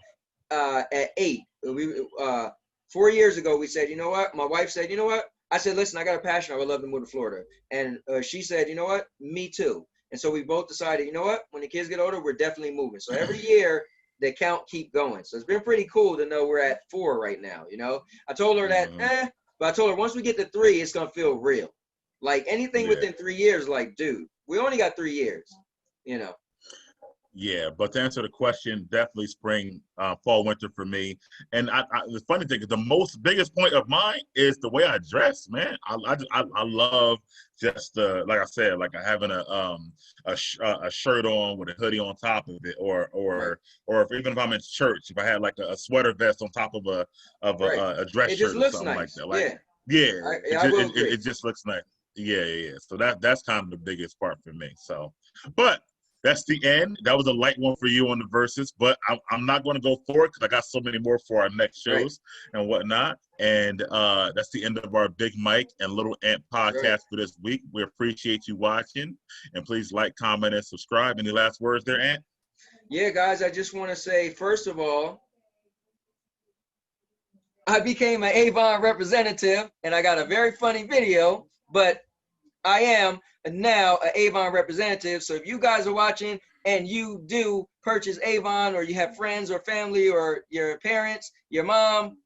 at 8. 4 years ago, we said, you know what? My wife said, you know what? I said, listen, I got a passion. I would love to move to Florida. And she said, you know what? Me too. And so we both decided, you know what? When the kids get older, we're definitely moving. So every year, the count keep going. So it's been pretty cool to know we're at 4 right now. I told her that, but I told her once we get to 3, it's gonna feel real. Like anything Yeah. within 3 years, like, dude, we only got 3 years. Yeah, but to answer the question, definitely spring, fall, winter for me. And the funny thing is, the biggest point of mine is the way I dress, man. I love just like I said, like having a shirt on with a hoodie on top of it, or even if I'm in church, if I had like a sweater vest on top of a dress It just shirt or looks something like nice. that. Like, Yeah, I will agree. it just looks nice. Yeah. So that's kind of the biggest part for me. So, but. That's the end. That was a light one for you on the verses, but I'm not going to go for it because I got so many more for our next shows and whatnot. And that's the end of our Big Mike and Little Ant podcast for this week. We appreciate you watching, and please like, comment, and subscribe. Any last words there, Ant? Yeah, guys, I just want to say, first of all, I became an Avon representative, and I got a very funny video, but I am now an Avon representative. So if you guys are watching and you do purchase Avon, or you have friends or family or your parents, your mom,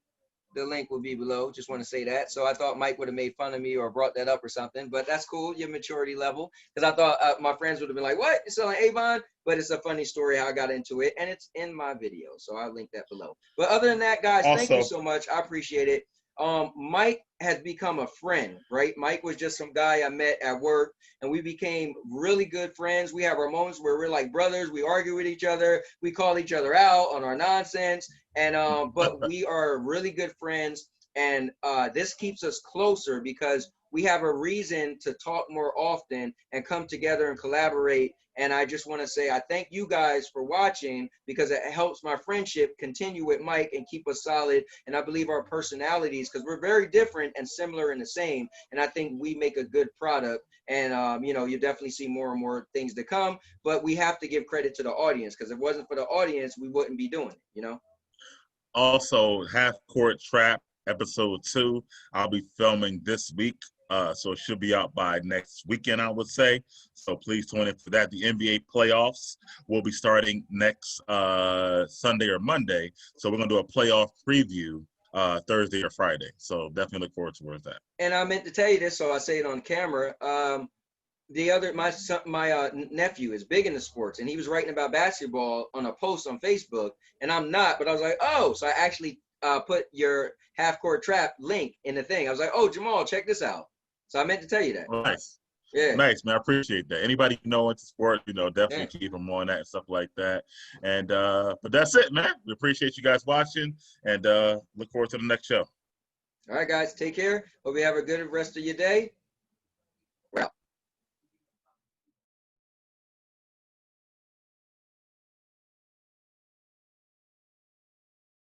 the link will be below. Just want to say that. So I thought Mike would have made fun of me or brought that up or something, but that's cool, your maturity level. Because I thought my friends would have been like, what? You're selling Avon? But it's a funny story how I got into it, and it's in my video. So I'll link that below. But other than that, guys, thank you so much. I appreciate it. Mike has become a friend, right? Mike was just some guy I met at work, and we became really good friends. We have our moments where we're like brothers. We argue with each other. We call each other out on our nonsense. And but we are really good friends, and this keeps us closer because we have a reason to talk more often and come together and collaborate. And I just want to say I thank you guys for watching, because it helps my friendship continue with Mike and keep us solid. And I believe our personalities, because we're very different and similar in the same, and I think we make a good product. And you definitely see more and more things to come, but we have to give credit to the audience, because if it wasn't for the audience, we wouldn't be doing it. Also, Half Court Trap episode 2, I'll be filming this week. So it should be out by next weekend, I would say. So please tune in for that. The NBA playoffs will be starting next Sunday or Monday. So we're going to do a playoff preview Thursday or Friday. So definitely look forward towards that. And I meant to tell you this, so I say it on camera. My nephew is big into sports, and he was writing about basketball on a post on Facebook, and I'm not, but I was like, oh, so I actually put your Half Court Trap link in the thing. I was like, oh, Jamal, check this out. So I meant to tell you that. Nice. Yeah. Nice, man. I appreciate that. Anybody you know into sport, definitely keep them on that and stuff like that. And but that's it, man. We appreciate you guys watching, and look forward to the next show. All right, guys, take care. Hope you have a good rest of your day.